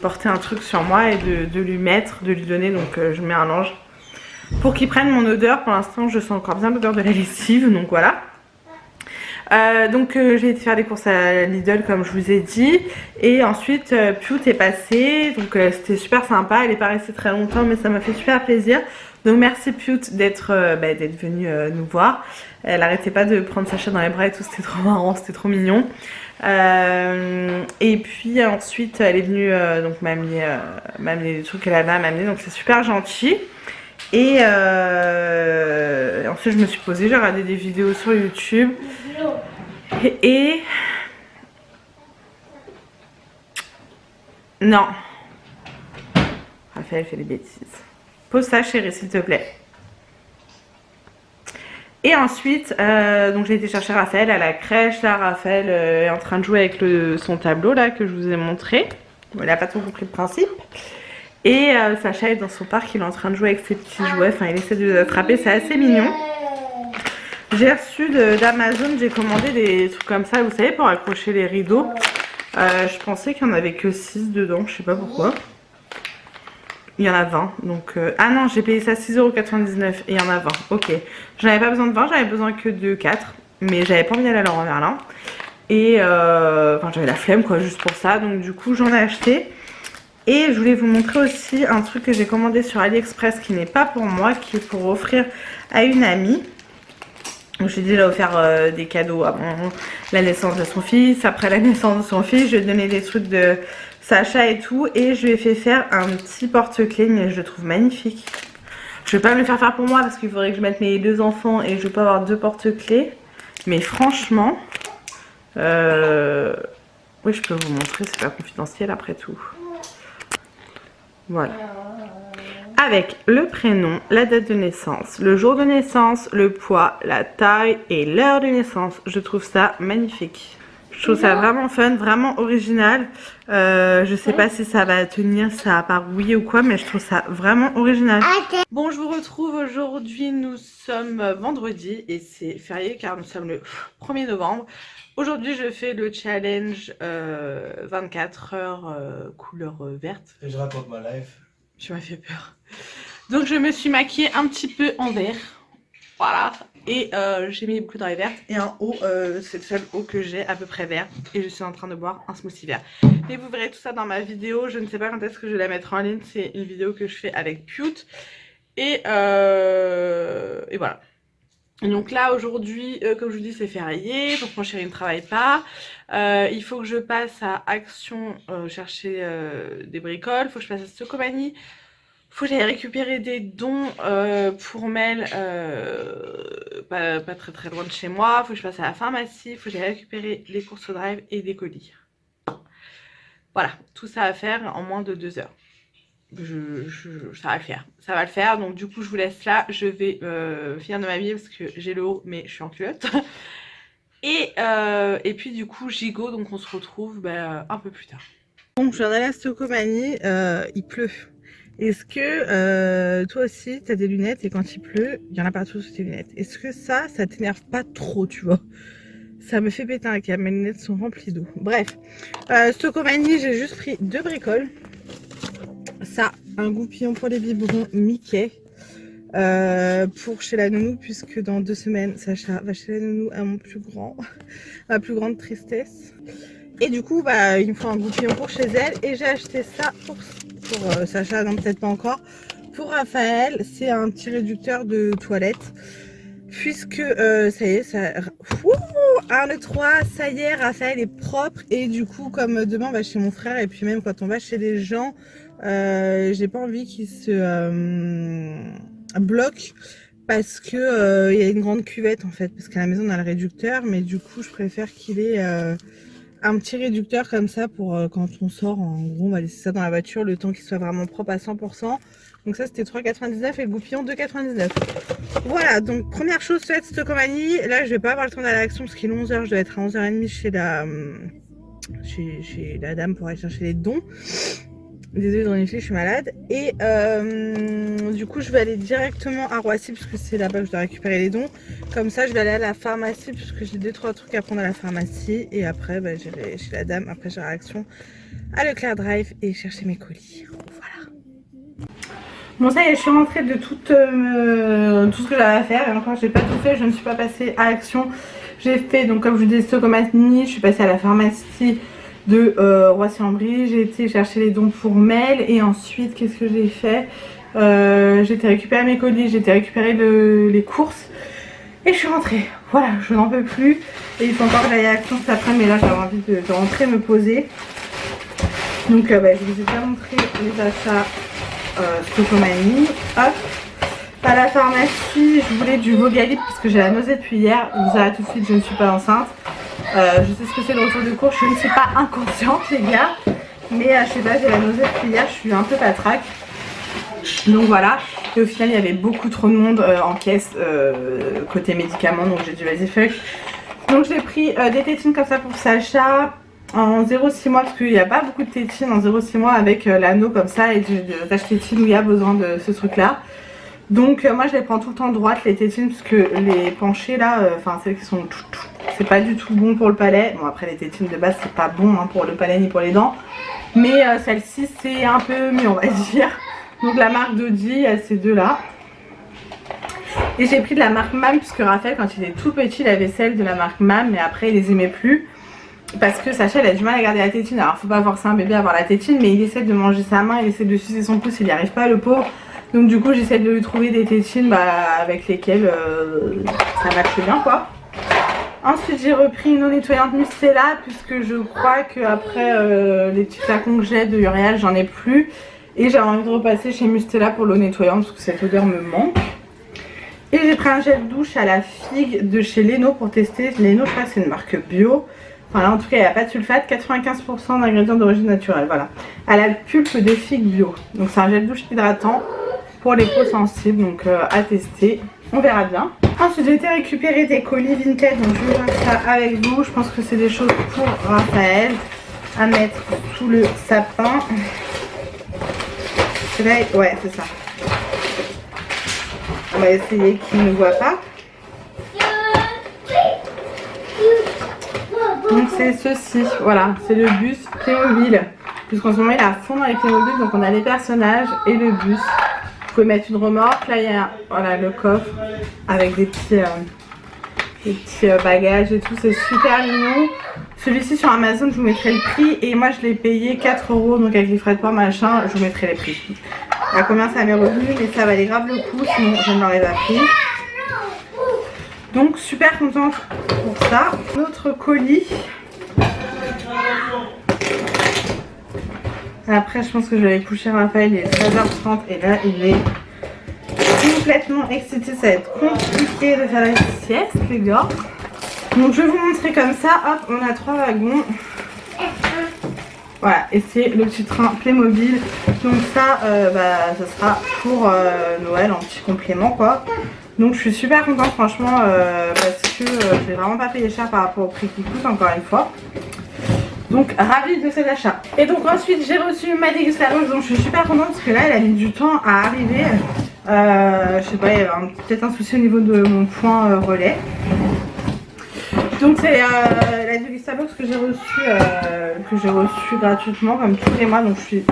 porter un truc sur moi et de lui mettre, de lui donner. Donc je mets un linge pour qu'il prenne mon odeur. Pour l'instant je sens encore bien l'odeur de la lessive. Donc voilà. Donc j'ai été faire des courses à Lidl comme je vous ai dit. Et ensuite Piout est passé. Donc c'était super sympa. Elle est pas restée très longtemps mais ça m'a fait super plaisir. Donc merci Piout d'être venue nous voir. Elle arrêtait pas de prendre Sacha dans les bras et tout. C'était trop marrant, c'était trop mignon. Et puis ensuite elle est venue donc m'amener des trucs qu'elle avait à m'amener. Donc c'est super gentil. Et ensuite je me suis posée, j'ai regardé des vidéos sur YouTube. Et non, Raphaël fait des bêtises. Pose ça chérie s'il te plaît. Et ensuite donc j'ai été chercher Raphaël à la crèche. Là Raphaël est en train de jouer avec son tableau là que je vous ai montré. Il n'a pas tout compris le principe. Et Sacha est dans son parc, il est en train de jouer avec ses petits jouets. Enfin il essaie de les attraper, c'est assez mignon. J'ai reçu d'Amazon, j'ai commandé des trucs comme ça, vous savez, pour accrocher les rideaux. Je pensais qu'il n'y en avait que 6 dedans, je sais pas pourquoi. Il y en a 20, donc... Ah non, j'ai payé ça 6,99 € et il y en a 20, ok. J'en avais pas besoin de 20, j'avais besoin que de 4. Mais j'avais pas envie d'aller à Leroy Merlin. Et enfin, j'avais la flemme quoi, juste pour ça. Donc du coup, j'en ai acheté. Et je voulais vous montrer aussi un truc que j'ai commandé sur AliExpress qui n'est pas pour moi, qui est pour offrir à une amie. J'ai déjà offert des cadeaux avant la naissance de son fils. Après la naissance de son fils, je lui ai donné des trucs de Sacha et tout. Et je lui ai fait faire un petit porte-clés, mais je le trouve magnifique. Je vais pas me le faire faire pour moi parce qu'il faudrait que je mette mes 2 enfants et je vais pas avoir 2 porte-clés. Mais franchement, oui je peux vous montrer, c'est pas confidentiel après tout. Voilà. Avec le prénom, la date de naissance, le jour de naissance, le poids, la taille et l'heure de naissance. Je trouve ça magnifique. Je trouve ça vraiment fun, vraiment original. Je sais pas si ça va tenir, ça va pas rouiller ou quoi, mais je trouve ça vraiment original. Bon, je vous retrouve aujourd'hui, nous sommes vendredi et c'est férié car nous sommes le 1er novembre. Aujourd'hui, je fais le challenge 24 heures couleur verte. Et je raconte ma life. Tu m'as fait peur. Donc je me suis maquillée un petit peu en vert. Voilà. Et j'ai mis les boucles d'oreilles vertes. Et en haut, c'est le seul haut que j'ai à peu près vert. Et je suis en train de boire un smoothie vert. Et vous verrez tout ça dans ma vidéo. Je ne sais pas quand est-ce que je vais la mettre en ligne. C'est une vidéo que je fais avec Cute. Et voilà. Donc là aujourd'hui, comme je vous dis, c'est férié. Donc mon chéri ne travaille pas. Il faut que je passe à Action chercher des bricoles. Il faut que je passe à Stocomanie. Faut que j'aille récupérer des dons pour Mel, pas très loin de chez moi. Faut que je passe à la pharmacie. Faut que j'aille récupérer les courses au drive et des colis. Voilà, tout ça à faire en moins de 2 heures. Ça va le faire. Ça va le faire. Donc du coup, je vous laisse là. Je vais finir de m'habiller parce que j'ai le haut, mais je suis en culotte. Et puis du coup, gigot. Donc on se retrouve un peu plus tard. Donc je viens d'aller à Stocomanie. Il pleut. Est-ce que toi aussi t'as des lunettes et quand il pleut, il y en a partout sous tes lunettes? Est-ce que ça t'énerve pas trop, tu vois? Ça me fait péter un câble, mes lunettes sont remplies d'eau. Bref, Stocomanie, j'ai juste pris 2 bricoles. Ça, un goupillon pour les biberons Mickey pour chez la nounou, puisque dans 2 semaines, Sacha va chez la nounou à ma plus grande tristesse. Et du coup, il me faut un goupillon pour chez elle. Et j'ai acheté ça pour Sacha, non peut-être pas encore. Pour Raphaël, c'est un petit réducteur de toilette. Puisque ça y est, ça... Ouh, 1, 2, 3, ça y est, Raphaël est propre. Et du coup, comme demain on va chez mon frère, et puis même quand on va chez les gens, j'ai pas envie qu'il se bloque. Parce que il y a une grande cuvette en fait. Parce qu'à la maison on a le réducteur. Mais du coup, je préfère qu'il ait... un petit réducteur comme ça pour quand on sort. En gros, on va laisser ça dans la voiture le temps qu'il soit vraiment propre à 100%. Donc ça, c'était 3,99 et le goupillon 2,99. Voilà, donc première chose faite, Stocomanie. Là, je vais pas avoir le temps d'aller à l'Action parce qu'il est 11h. Je dois être à 11h30 chez la dame pour aller chercher les dons. Désolée de renifler, je suis malade. Et du coup, je vais aller directement à Roissy parce que c'est là-bas que je dois récupérer les dons. Comme ça, je vais aller à la pharmacie parce que j'ai 2-3 trucs à prendre à la pharmacie. Et après, j'irai chez la dame. Après, j'irai à Action, à Leclerc Drive et chercher mes colis. Voilà. Bon, ça y est, je suis rentrée de tout ce que j'avais à faire. Et encore, j'ai pas tout fait. Je ne suis pas passée à Action. J'ai fait, donc comme je vous disais, Stocomanie. Je suis passée à la pharmacie de Roissy-en-Brie. J'ai été chercher les dons pour Mel. Et ensuite, qu'est-ce que j'ai fait? J'ai été récupérer mes colis, j'ai été récupérer les courses. Et je suis rentrée. Voilà, je n'en peux plus. Et il faut encore que j'aille à Action cet après, mais là j'avais envie de rentrer, me poser. Donc je vous ai déjà montré les achats Stocomanie. Hop. À la pharmacie, je voulais du Vogalip parce que j'ai la nausée depuis hier. Vous arrêtez tout de suite, je ne suis pas enceinte. Je sais ce que c'est le retour de course, je ne suis pas inconsciente les gars. Mais je sais pas, j'ai la nausée depuis hier, je suis un peu patraque. Donc voilà, et au final il y avait beaucoup trop de monde en caisse côté médicaments, donc j'ai dit vas-y fuck. Donc j'ai pris des tétines comme ça pour Sacha en 0,6 mois parce qu'il n'y a pas beaucoup de tétines en 0,6 mois avec l'anneau comme ça et j'ai des taches tétines où il y a besoin de ce truc là. Donc moi je les prends tout le temps droite les tétines parce que les penchées là, enfin celles qui sont c'est pas du tout bon pour le palais. Bon après les tétines de base c'est pas bon hein, pour le palais ni pour les dents. Mais celle-ci c'est un peu mieux on va dire. Donc la marque d'Audi, il y a ces deux là. Et j'ai pris de la marque MAM puisque Raphaël quand il était tout petit il avait celle de la marque MAM mais après il les aimait plus. Parce que Sacha il a du mal à garder la tétine. Alors faut pas forcer un bébé à avoir la tétine mais il essaie de manger sa main, il essaie de sucer son pouce, il n'y arrive pas le pauvre. Donc du coup j'essaie de lui trouver des tétines avec lesquelles ça marche bien quoi. Ensuite j'ai repris une eau nettoyante Mustela puisque je crois que après les petits flacons que j'ai de L'Oréal j'en ai plus. Et j'avais envie de repasser chez Mustela pour l'eau nettoyante parce que cette odeur me manque. Et j'ai pris un gel douche à la figue de chez Leno pour tester. Leno je crois que c'est une marque bio. Enfin là en tout cas il n'y a pas de sulfate, 95% d'ingrédients d'origine naturelle, voilà. À la pulpe de figue bio. Donc c'est un gel douche hydratant pour les peaux sensibles, donc à tester. On verra bien. Ensuite j'ai été récupérer des colis vintage, donc je vais voir ça avec vous. Je pense que c'est des choses pour Raphaël à mettre sous le sapin. Là, ouais c'est ça. On va essayer qu'il ne voit pas. Donc c'est ceci, voilà, c'est le bus Playmobil. Puisqu'en ce moment il est à fond dans les Playmobil, donc on a les personnages et le bus. Vous pouvez mettre une remorque, là il y a voilà, le coffre avec des petits bagages et tout, c'est super mignon. Celui-ci sur Amazon je vous mettrai le prix et moi je l'ai payé 4 € donc avec les frais de port machin, je vous mettrai les prix. À combien ça m'est revenu, mais ça valait grave le coup, sinon je ne l'aurais pas pris. Donc super contente pour ça. Notre colis. Après je pense que je vais aller coucher Raphaël, il est 13h30 et là il est complètement excité. Ça va être compliqué de faire la sieste les gars. Donc je vais vous montrer comme ça. Hop, on a 3 wagons. Voilà, et c'est le petit train Playmobil. Donc ça, ça sera pour Noël en petit complément quoi. Donc je suis super contente franchement parce que je n'ai vraiment pas payé cher par rapport au prix qui coûte encore une fois. Donc ravie de cet achat. Et donc ensuite j'ai reçu ma dégustation, donc je suis super contente parce que là elle a mis du temps à arriver. Je sais pas, il y avait peut-être un souci au niveau de mon point relais. Donc c'est la Degustabox que j'ai reçue gratuitement comme tous les mois, donc je suis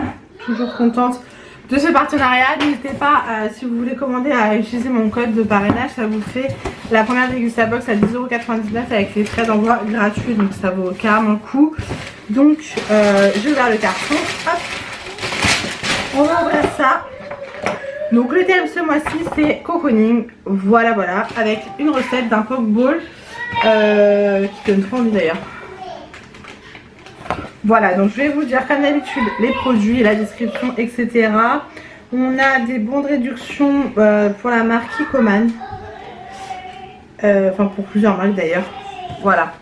toujours contente de ce partenariat. N'hésitez pas si vous voulez commander à utiliser mon code de parrainage, ça vous fait la première Degustabox à 10,99 € avec les frais d'envoi gratuits, donc ça vaut carrément le coup. Donc j'ai ouvert le carton, hop, on va ouvrir ça. Donc le thème ce mois-ci c'est cocooning, voilà avec une recette d'un pokeball qui donne trop envie d'ailleurs. Voilà, donc je vais vous dire comme d'habitude les produits, la description, etc. On a des bons de réduction pour la marque Kikoman. Enfin pour plusieurs marques d'ailleurs. Voilà.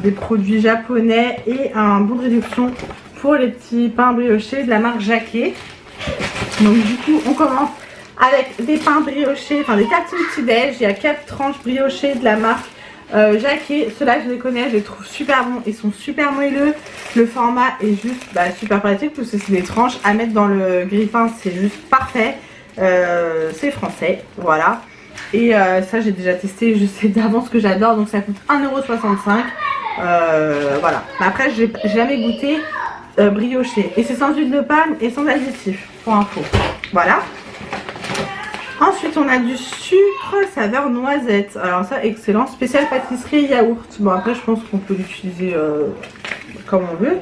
Des produits japonais et un bon de réduction pour les petits pains briochés de la marque Jacquet. Donc du coup on commence avec des pains briochés, enfin des tartines petit-déj. Il y a 4 tranches briochées de la marque Jacquet. Ceux-là je les connais, je les trouve super bons, ils sont super moelleux. Le format est juste super pratique parce que c'est des tranches à mettre dans le grille-pain, c'est juste parfait. C'est français, voilà. Et ça j'ai déjà testé, je sais d'avance que j'adore, donc ça coûte 1,65 €. Voilà, mais après j'ai jamais goûté brioché et c'est sans huile de palme et sans additif pour info. Voilà. Ensuite on a du sucre saveur noisette. Alors ça excellent, spécial pâtisserie yaourt. Bon après je pense qu'on peut l'utiliser comme on veut.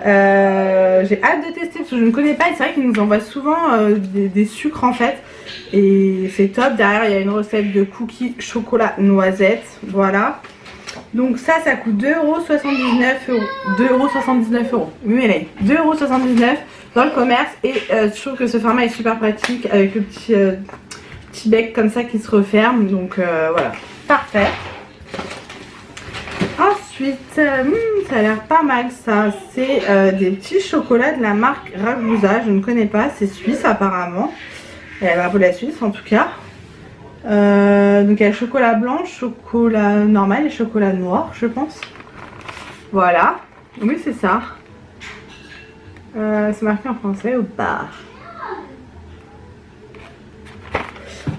J'ai hâte de tester parce que je ne connais pas et c'est vrai qu'ils nous envoient souvent des sucres en fait. Et c'est top. Derrière il y a une recette de cookies chocolat noisette. Voilà. Donc ça coûte 2,79 €. 2,79 €. Oui mais là, 2,79 € dans le commerce. Et je trouve que ce format est super pratique avec le petit bec comme ça qui se referme. Donc voilà, parfait. Ensuite, ça a l'air pas mal ça. C'est des petits chocolats de la marque Ragusa. Je ne connais pas, c'est suisse apparemment. Elle a le drapeau de la Suisse en tout cas. Donc il y a le chocolat blanc, chocolat normal et chocolat noir je pense. Voilà, oui c'est ça. C'est marqué en français ou pas?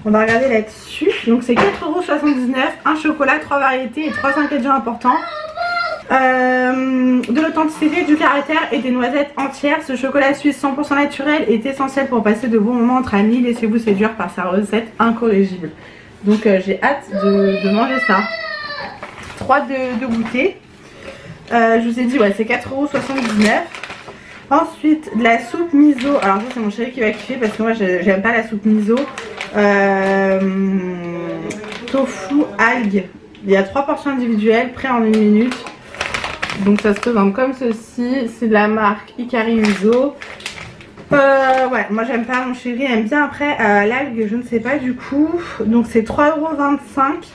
On va regarder là-dessus. Donc c'est 4,79 €, un chocolat, 3 variétés et 3 ingrédients importants. De l'authenticité, du caractère et des noisettes entières. Ce chocolat suisse 100% naturel est essentiel pour passer de bons moments entre amis. Laissez-vous séduire par sa recette incorrigible. Donc j'ai hâte de manger ça. Trop hâte de goûter. Je vous ai dit ouais c'est 4,79 €. Ensuite de la soupe miso. Alors ça c'est mon chéri qui va kiffer parce que moi j'aime pas la soupe miso. Tofu, algues. Il y a 3 portions individuelles prêtes en 1 minute. Donc ça se présente comme ceci. C'est de la marque Ikari Miso. Ouais, moi j'aime pas, mon chéri aime bien. Après l'algue je ne sais pas du coup. Donc c'est 3,25 €.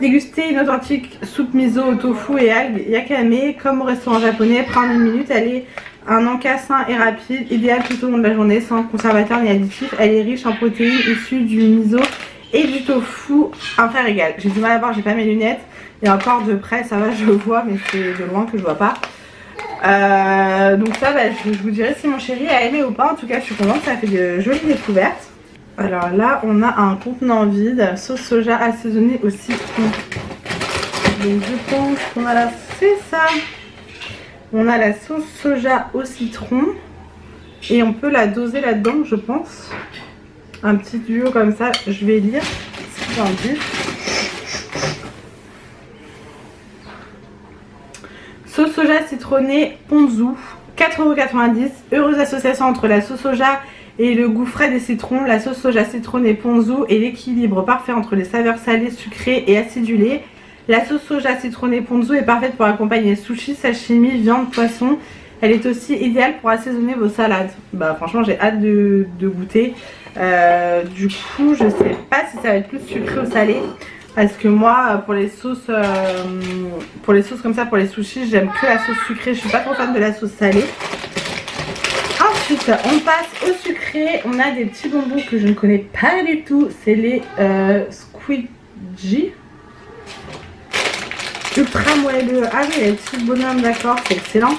Déguster une authentique soupe miso au tofu et algues yakame comme au restaurant japonais. Prendre 1 minute, elle est Un encas sain et rapide, idéal tout au long de la journée, sans conservateur ni additif. Elle est riche en protéines issues du miso et du tofu. Un frère égal. J'ai du mal à voir, j'ai pas mes lunettes. Et encore de près, ça va, je le vois, mais c'est de loin que je vois pas. Donc ça, bah, je vous dirai si mon chéri a aimé ou pas. En tout cas, je suis contente, ça fait de jolies découvertes. Alors là, on a un contenant vide, sauce soja assaisonnée au citron. Donc je pense qu'on a là, c'est ça. On a la sauce soja au citron. Et on peut la doser là-dedans, je pense. Un petit duo comme ça, je vais lire ce qu'ils en disent. Sauce soja citronnée ponzu, 4,90 €. Heureuse association entre la sauce soja et le goût frais des citrons. La sauce soja citronnée ponzu et l'équilibre parfait entre les saveurs salées, sucrées et acidulées. La sauce soja citronnée ponzu est parfaite pour accompagner sushi, sashimi, viande, poisson. Elle est aussi idéale pour assaisonner vos salades. Bah franchement j'ai hâte de goûter. Du coup je sais pas si ça va être plus sucré ou salé. Parce que moi pour les sauces comme ça, pour les sushis, j'aime que la sauce sucrée. Je suis pas trop fan de la sauce salée. Ensuite on passe au sucré. On a des petits bonbons que je ne connais pas du tout. C'est les squidgy. Ultra moelleux. Ah oui, les petits bonhommes, d'accord, c'est excellent.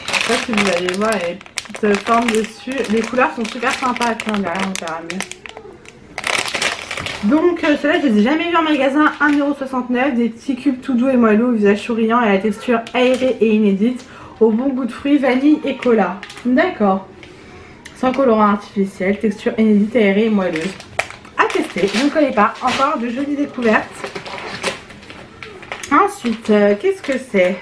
Je sais pas si vous allez voir les petites formes dessus. Les couleurs sont super sympas. Tiens, derrière on verra mieux. Donc ceux-là je les ai jamais vus en magasin. 1,69 €. Des petits cubes tout doux et moelleux, au visage souriant et à la texture aérée et inédite. Au bon goût de fruits, vanille et cola. D'accord. Sans colorant artificiel, texture inédite, aérée et moelleuse. À tester, je ne connais pas. Encore de jolies découvertes. Ensuite, qu'est-ce que c'est?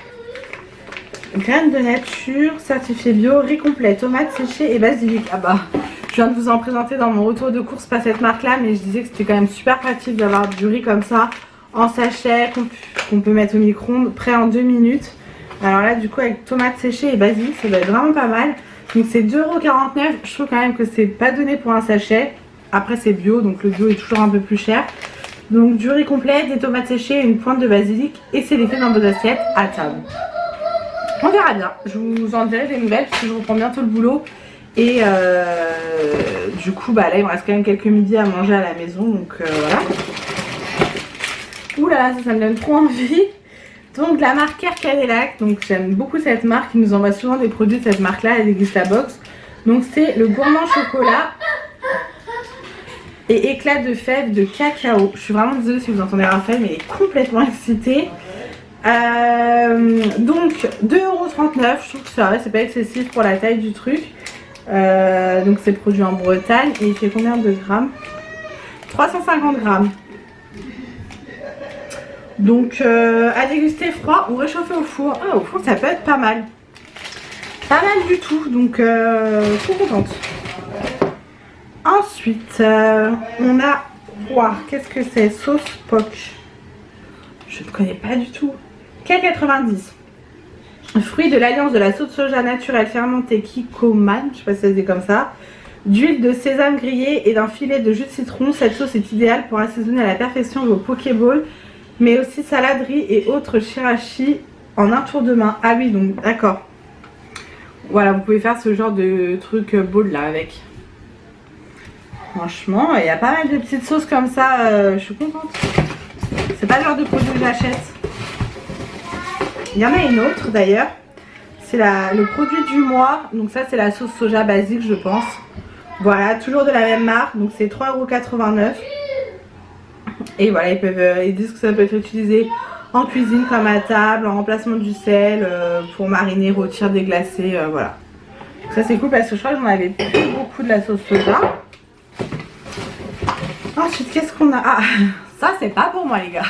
Graines de nature, certifié bio, riz complet, tomates séchées et basilic. Ah bah, je viens de vous en présenter dans mon retour de course, pas cette marque-là, mais je disais que c'était quand même super pratique d'avoir du riz comme ça, en sachet, qu'on peut mettre au micro-ondes, prêt en 2 minutes. Alors là, du coup, avec tomates séchées et basilic, ça doit être vraiment pas mal. Donc c'est 2,49 €. Je trouve quand même que c'est pas donné pour un sachet. Après, c'est bio, donc le bio est toujours un peu plus cher. Donc du riz complet, des tomates séchées et une pointe de basilic. Et c'est fait dans vos assiettes à table. On verra bien. Je vous en dirai des nouvelles parce que je reprends bientôt le boulot. Et du coup, bah là, il me reste quand même quelques midis à manger à la maison. Donc voilà. Ouh là, ça me donne trop envie. Donc la marque Cadillac. Donc j'aime beaucoup cette marque. Ils nous envoie souvent des produits de cette marque-là. Elle existe la box. Donc c'est le gourmand chocolat et éclat de fèves de cacao. Je suis vraiment désolée si vous entendez Raphaël, mais il est complètement excité. Donc 2,39 €. Je trouve que ça va, c'est pas excessif pour la taille du truc. Donc c'est produit en Bretagne. Et il fait combien de grammes? 350 grammes. Donc à déguster froid ou réchauffer au four. Ah, au four ça peut être pas mal. Pas mal du tout. Donc trop contente. Ensuite, on a, wow, qu'est-ce que c'est? Sauce poke. Je ne connais pas du tout. K90. Fruit de l'alliance de la sauce soja naturelle fermentée Kikoman, je sais pas si ça se dit comme ça. D'huile de sésame grillée et d'un filet de jus de citron. Cette sauce est idéale pour assaisonner à la perfection vos pokéballs, mais aussi salade, riz et autres shirashi en un tour de main. Ah oui, donc d'accord. Voilà, vous pouvez faire ce genre de truc bowl là avec. Franchement, il y a pas mal de petites sauces comme ça, je suis contente. C'est pas le genre de produit que j'achète. Il y en a une autre d'ailleurs. C'est le produit du mois. Donc ça c'est la sauce soja basique je pense. Voilà, toujours de la même marque. Donc c'est 3,89 €. Et voilà, ils disent que ça peut être utilisé en cuisine comme à table, en remplacement du sel, pour mariner, rôtir, déglacer, voilà. Ça c'est cool parce que je crois que j'en avais plus beaucoup de la sauce soja. Ensuite, qu'est-ce qu'on a? Ah, ça c'est pas pour moi les gars.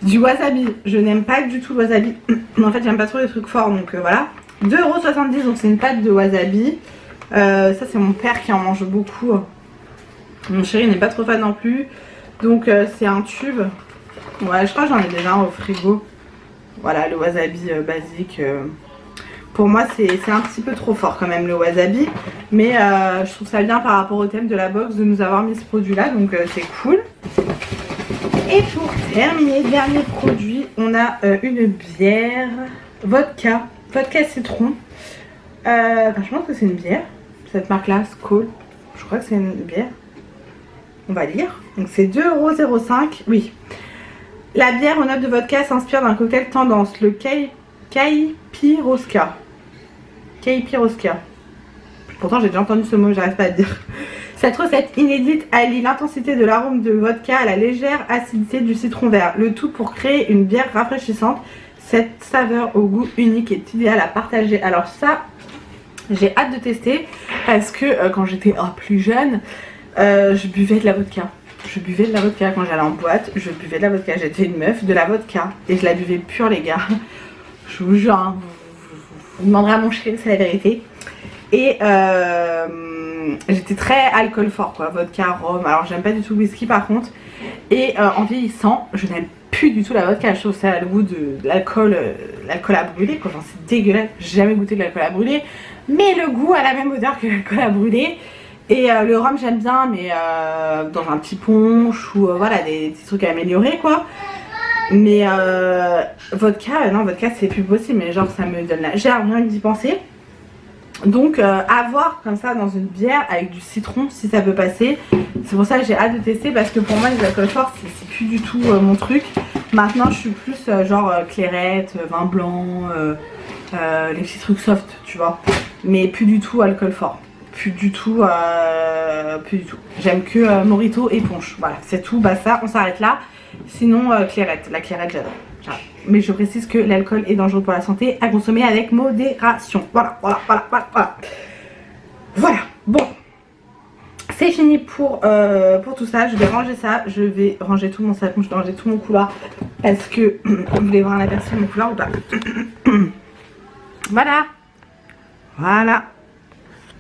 Du wasabi. Je n'aime pas du tout le wasabi. En fait, j'aime pas trop les trucs forts, donc voilà. 2,70 €, donc c'est une pâte de wasabi. Ça c'est mon père qui en mange beaucoup. Mon chéri n'est pas trop fan non plus. Donc c'est un tube. Ouais, je crois que j'en ai déjà un au frigo. Voilà, le wasabi basique. Pour moi c'est un petit peu trop fort quand même le wasabi. Mais je trouve ça bien par rapport au thème de la box de nous avoir mis ce produit là. Donc c'est cool. Et pour terminer, dernier produit, on a une bière vodka vodka citron. Je pense que c'est une bière. Cette marque-là, Skol. Je crois que c'est une bière. On va lire. Donc c'est 2,05 €. Oui. La bière aux notes de vodka s'inspire d'un cocktail tendance, le Kaipiroska. Kaipiroska. Pourtant j'ai déjà entendu ce mot, j'arrive pas à le dire. Cette recette inédite allie l'intensité de l'arôme de vodka à la légère acidité du citron vert. Le tout pour créer une bière rafraîchissante. Cette saveur au goût unique est idéale à partager. Alors ça, j'ai hâte de tester parce que quand j'étais plus jeune, je buvais de la vodka. Je buvais de la vodka quand j'allais en boîte, je buvais de la vodka. J'étais une meuf de la vodka et je la buvais pure, les gars. Je vous jure, hein, vous demanderez à mon chéri, c'est la vérité. Et j'étais très alcool fort, quoi, vodka, rhum. Alors j'aime pas du tout le whisky par contre. Et en vieillissant, je n'aime plus du tout la vodka. Je trouve ça a le goût de l'alcool, l'alcool à brûler, quoi. Enfin, c'est dégueulasse. J'ai jamais goûté de l'alcool à brûler, mais le goût a la même odeur que l'alcool à brûler. Et le rhum j'aime bien, mais dans un petit punch ou voilà, des petits trucs à améliorer, quoi. Mais vodka, non, vodka c'est plus possible, mais genre ça me donne la gerbe rien que d'y penser. Donc avoir comme ça dans une bière avec du citron, si ça peut passer. C'est pour ça que j'ai hâte de tester, parce que pour moi les alcools forts c'est plus du tout mon truc. Maintenant je suis plus genre clairette, vin blanc, les petits trucs soft, tu vois. Mais plus du tout alcool fort. Plus du tout, J'aime que Morito et punch. Voilà, c'est tout. Bah ça, on s'arrête là. Sinon, clairette. La clairette, j'adore. Mais je précise que l'alcool est dangereux pour la santé, à consommer avec modération. Voilà. Voilà. Bon, c'est fini pour tout ça. Je vais ranger ça. Je vais ranger tout mon sac. Je vais ranger tout mon couloir. Parce que vous voulez voir l'aperçu de mon couloir ou pas? Voilà.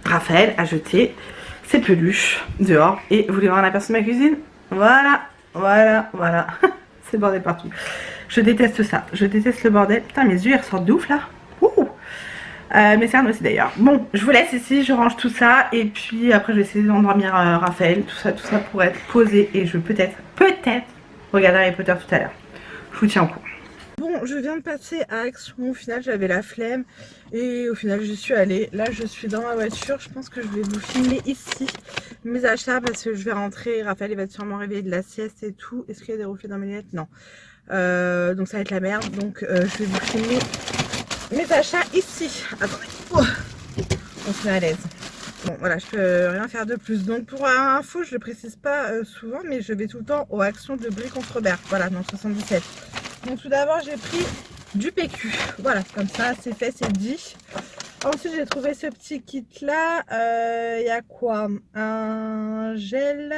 Raphaël a jeté ses peluches dehors. Et vous voulez voir l'aperçu de ma cuisine? Voilà. C'est le bordel partout. Je déteste ça. Je déteste le bordel. Putain, mes yeux ils ressortent de ouf là. Ouh. Mes cernes aussi d'ailleurs. Bon, je vous laisse ici. Je range tout ça. Et puis après, je vais essayer d'endormir Raphaël. Tout ça pour être posé. Et je vais peut-être regarder Harry Potter tout à l'heure. Je vous tiens au courant. Bon, je viens de passer à Action. Au final, j'avais la flemme. Et au final, j'y suis allée. Là, je suis dans ma voiture. Je pense que je vais vous filmer ici mes achats parce que je vais rentrer. Raphaël, il va sûrement réveiller de la sieste et tout. Est-ce qu'il y a des reflets dans mes lunettes? Non. Donc ça va être la merde. Donc, je vais vous filmer mes achats ici. Attendez. On se met à l'aise. Bon, voilà, je peux rien faire de plus. Donc, pour info, je le précise pas souvent, mais je vais tout le temps aux Actions de Brie-contre-Berck. Voilà, dans 77. Donc tout d'abord j'ai pris du PQ, voilà, comme ça c'est fait, c'est dit. Ensuite j'ai trouvé ce petit kit là, il y a quoi? Un gel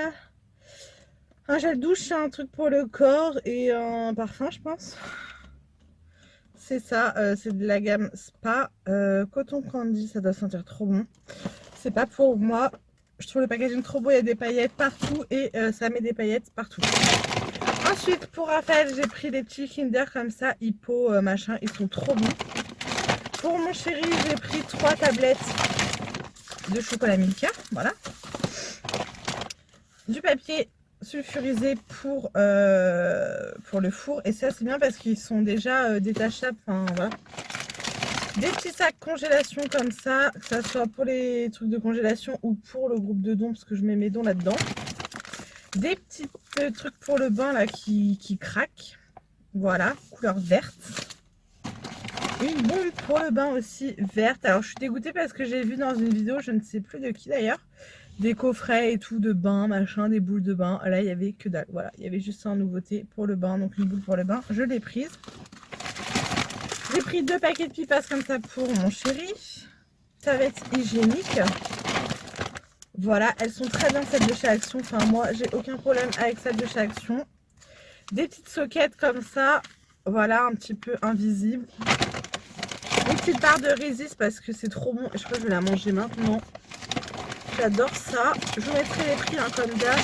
douche, un truc pour le corps et un parfum je pense. C'est ça, c'est de la gamme Spa, Coton Candy, ça doit sentir trop bon. C'est pas pour moi, je trouve le packaging trop beau, il y a des paillettes partout et ça met des paillettes partout. Ensuite, pour Raphaël, j'ai pris des petits Kinder comme ça, Hippo, machin, ils sont trop bons. Pour mon chéri, j'ai pris 3 tablettes de chocolat Milka, voilà. Du papier sulfurisé pour le four, et ça c'est bien parce qu'ils sont déjà détachables, enfin voilà. Des petits sacs congélation comme ça, que ça soit pour les trucs de congélation ou pour le groupe de dons, parce que je mets mes dons là-dedans. Des petits trucs pour le bain là qui craquent, voilà, couleur verte. Une bombe pour le bain aussi verte. Alors je suis dégoûtée parce que j'ai vu dans une vidéo, je ne sais plus de qui d'ailleurs, des coffrets et tout de bain, machin, des boules de bain. Là il y avait que dalle, voilà, il y avait juste ça en nouveauté pour le bain, donc une boule pour le bain, je l'ai prise. J'ai pris 2 paquets de pipasses comme ça pour mon chéri. Serviette hygiénique. Voilà, elles sont très bien celles de chez Action. Enfin, moi, j'ai aucun problème avec celles de chez Action. Des petites soquettes comme ça. Voilà, un petit peu invisible. Une petite barre de Résiste parce que c'est trop bon. Et je crois que je vais la manger maintenant. J'adore ça. Je vous mettrai les prix hein, comme d'hab.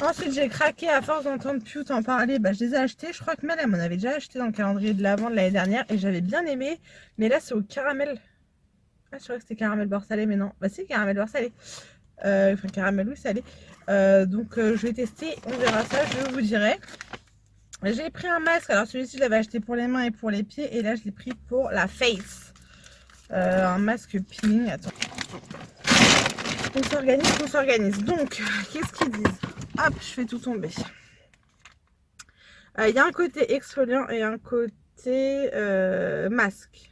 Ensuite, j'ai craqué à force d'entendre Pute en parler. Bah, je les ai achetés. Je crois que Mel, elle m'en avait déjà acheté dans le calendrier de l'Avent de l'année dernière. Et j'avais bien aimé. Mais là, c'est au caramel. Ah, je crois que c'était caramel beurre salé, mais non. Bah, c'est caramel beurre salé. Enfin, caramel ou salé. Donc, je vais tester. On verra ça. Je vous dirai. J'ai pris un masque, alors celui-ci je l'avais acheté pour les mains et pour les pieds, et là je l'ai pris pour la face. Un masque peeling, attends. On s'organise. Donc, qu'est-ce qu'ils disent? Hop, je fais tout tomber. Il y a un côté exfoliant et un côté masque.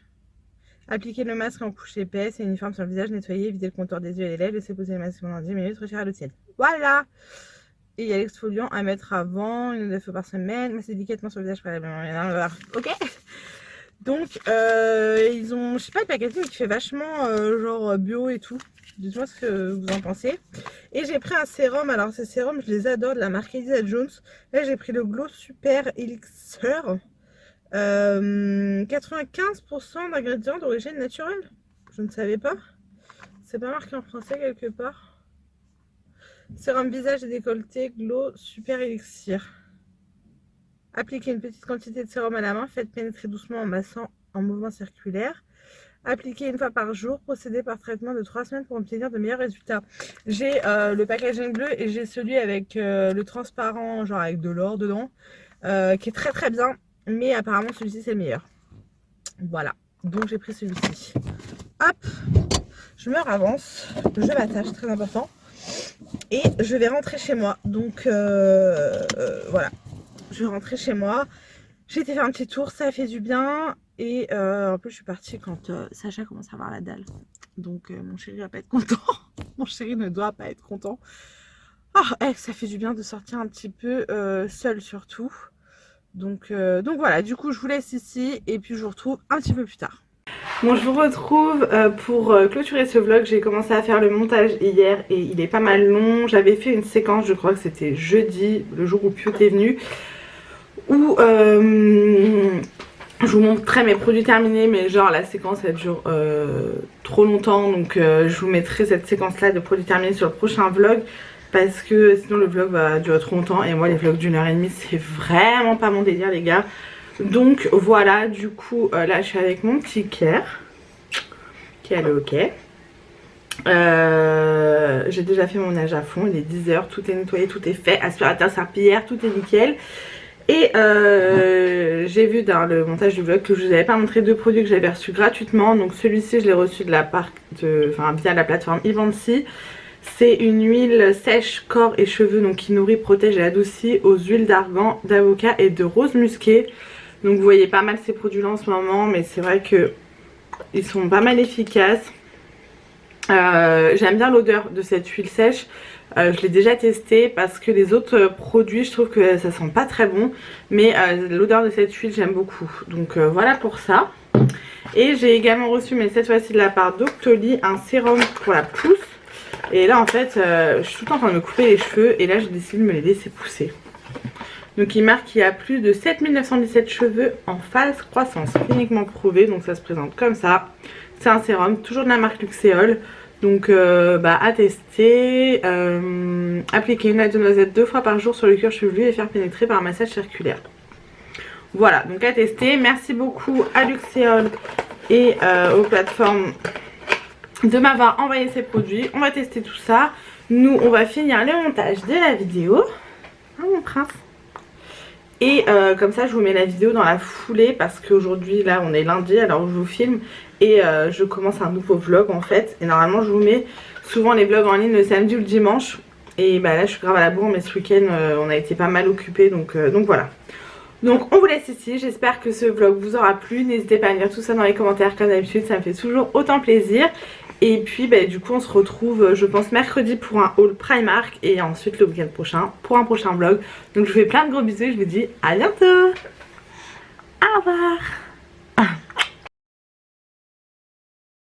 Appliquez le masque en couche épaisse et uniforme sur le visage, nettoyer, éviter le contour des yeux et les lèvres, laissez poser le masque pendant 10 minutes, retirer à l'eau tiède. Voilà! Et il y a l'exfoliant à mettre avant, une ou deux fois par semaine, masser délicatement sur le visage préalablement. Ok? Donc, ils ont, je sais pas, le packaging qui fait vachement genre bio et tout. Dites-moi ce que vous en pensez. Et j'ai pris un sérum. Alors, ces sérums, je les adore, de la marque Elisa Jones. Là, j'ai pris le Glow Super Elixir. 95% d'ingrédients d'origine naturelle. Je ne savais pas. C'est pas marqué en français quelque part. Sérum visage et décolleté Glow Super Elixir. Appliquez une petite quantité de sérum à la main. Faites pénétrer doucement en massant en mouvement circulaire. Appliquez une fois par jour. Procédez par traitement de 3 semaines pour obtenir de meilleurs résultats. J'ai le packaging bleu et j'ai celui avec le transparent, genre avec de l'or dedans, qui est très très bien. Mais apparemment celui-ci c'est le meilleur. Voilà. Donc j'ai pris celui-ci. Hop. Je me ravance. Je m'attache, très important. Et je vais rentrer chez moi. Donc voilà. Je vais rentrer chez moi. J'ai été faire un petit tour, ça a fait du bien. Et en plus je suis partie quand Sacha commence à avoir la dalle. Donc mon chéri va pas être content. Mon chéri ne doit pas être content. Ah, ça fait du bien de sortir un petit peu seul surtout. Donc voilà, du coup je vous laisse ici. Et puis je vous retrouve un petit peu plus tard. Bon, je vous retrouve pour clôturer ce vlog. J'ai commencé à faire le montage hier et il est pas mal long. J'avais fait une séquence, je crois que c'était jeudi, le jour où Pio est venu, où je vous montrerai mes produits terminés, mais genre la séquence elle dure trop longtemps. Donc je vous mettrai cette séquence là de produits terminés sur le prochain vlog, parce que sinon le vlog va durer trop longtemps. Et moi les vlogs d'1h30 c'est vraiment pas mon délire les gars. Donc voilà, du coup là je suis avec mon petit Kier qui a le hockey. J'ai déjà fait mon nage à fond, il est 10h, tout est nettoyé, tout est fait, aspirateur, serpillière, tout est nickel. Et j'ai vu dans le montage du vlog que je vous avais pas montré deux produits que j'avais reçus gratuitement. Donc celui-ci je l'ai reçu de la part de, via la plateforme Ivancy. C'est une huile sèche corps et cheveux, donc qui nourrit, protège et adoucit aux huiles d'argan, d'avocat et de rose musquée. Donc vous voyez pas mal ces produits là en ce moment, mais c'est vrai que ils sont pas mal efficaces. J'aime bien l'odeur de cette huile sèche. Je l'ai déjà testé parce que les autres produits je trouve que ça sent pas très bon. Mais l'odeur de cette huile j'aime beaucoup. Donc voilà pour ça. Et j'ai également reçu, mais cette fois-ci de la part d'Octoly, un sérum pour la pousse. Et là en fait je suis tout le temps en train de me couper les cheveux. Et là j'ai décidé de me les laisser pousser. Donc il marque qu'il y a plus de 7917 cheveux en phase croissance, cliniquement prouvé. Donc ça se présente comme ça. C'est un sérum, toujours de la marque Luxéol. Donc à tester. Appliquer une aile de noisette 2 fois par jour sur le cuir chevelu et faire pénétrer par un massage circulaire. Voilà, donc à tester. Merci beaucoup à Luxéol et aux plateformes de m'avoir envoyé ces produits. On va tester tout ça. Nous on va finir le montage de la vidéo. Ah mon prince. Et comme ça je vous mets la vidéo dans la foulée, parce qu'aujourd'hui là on est lundi alors je vous filme et je commence un nouveau vlog en fait. Et normalement je vous mets souvent les vlogs en ligne le samedi ou le dimanche. Et bah là je suis grave à la bourre, mais ce week-end on a été pas mal occupés, donc voilà. Donc on vous laisse ici, j'espère que ce vlog vous aura plu. N'hésitez pas à me dire tout ça dans les commentaires comme d'habitude, ça me fait toujours autant plaisir. Et puis du coup on se retrouve je pense mercredi pour un haul Primark. Et ensuite le week-end prochain pour un prochain vlog. Donc je vous fais plein de gros bisous et je vous dis à bientôt. Au revoir.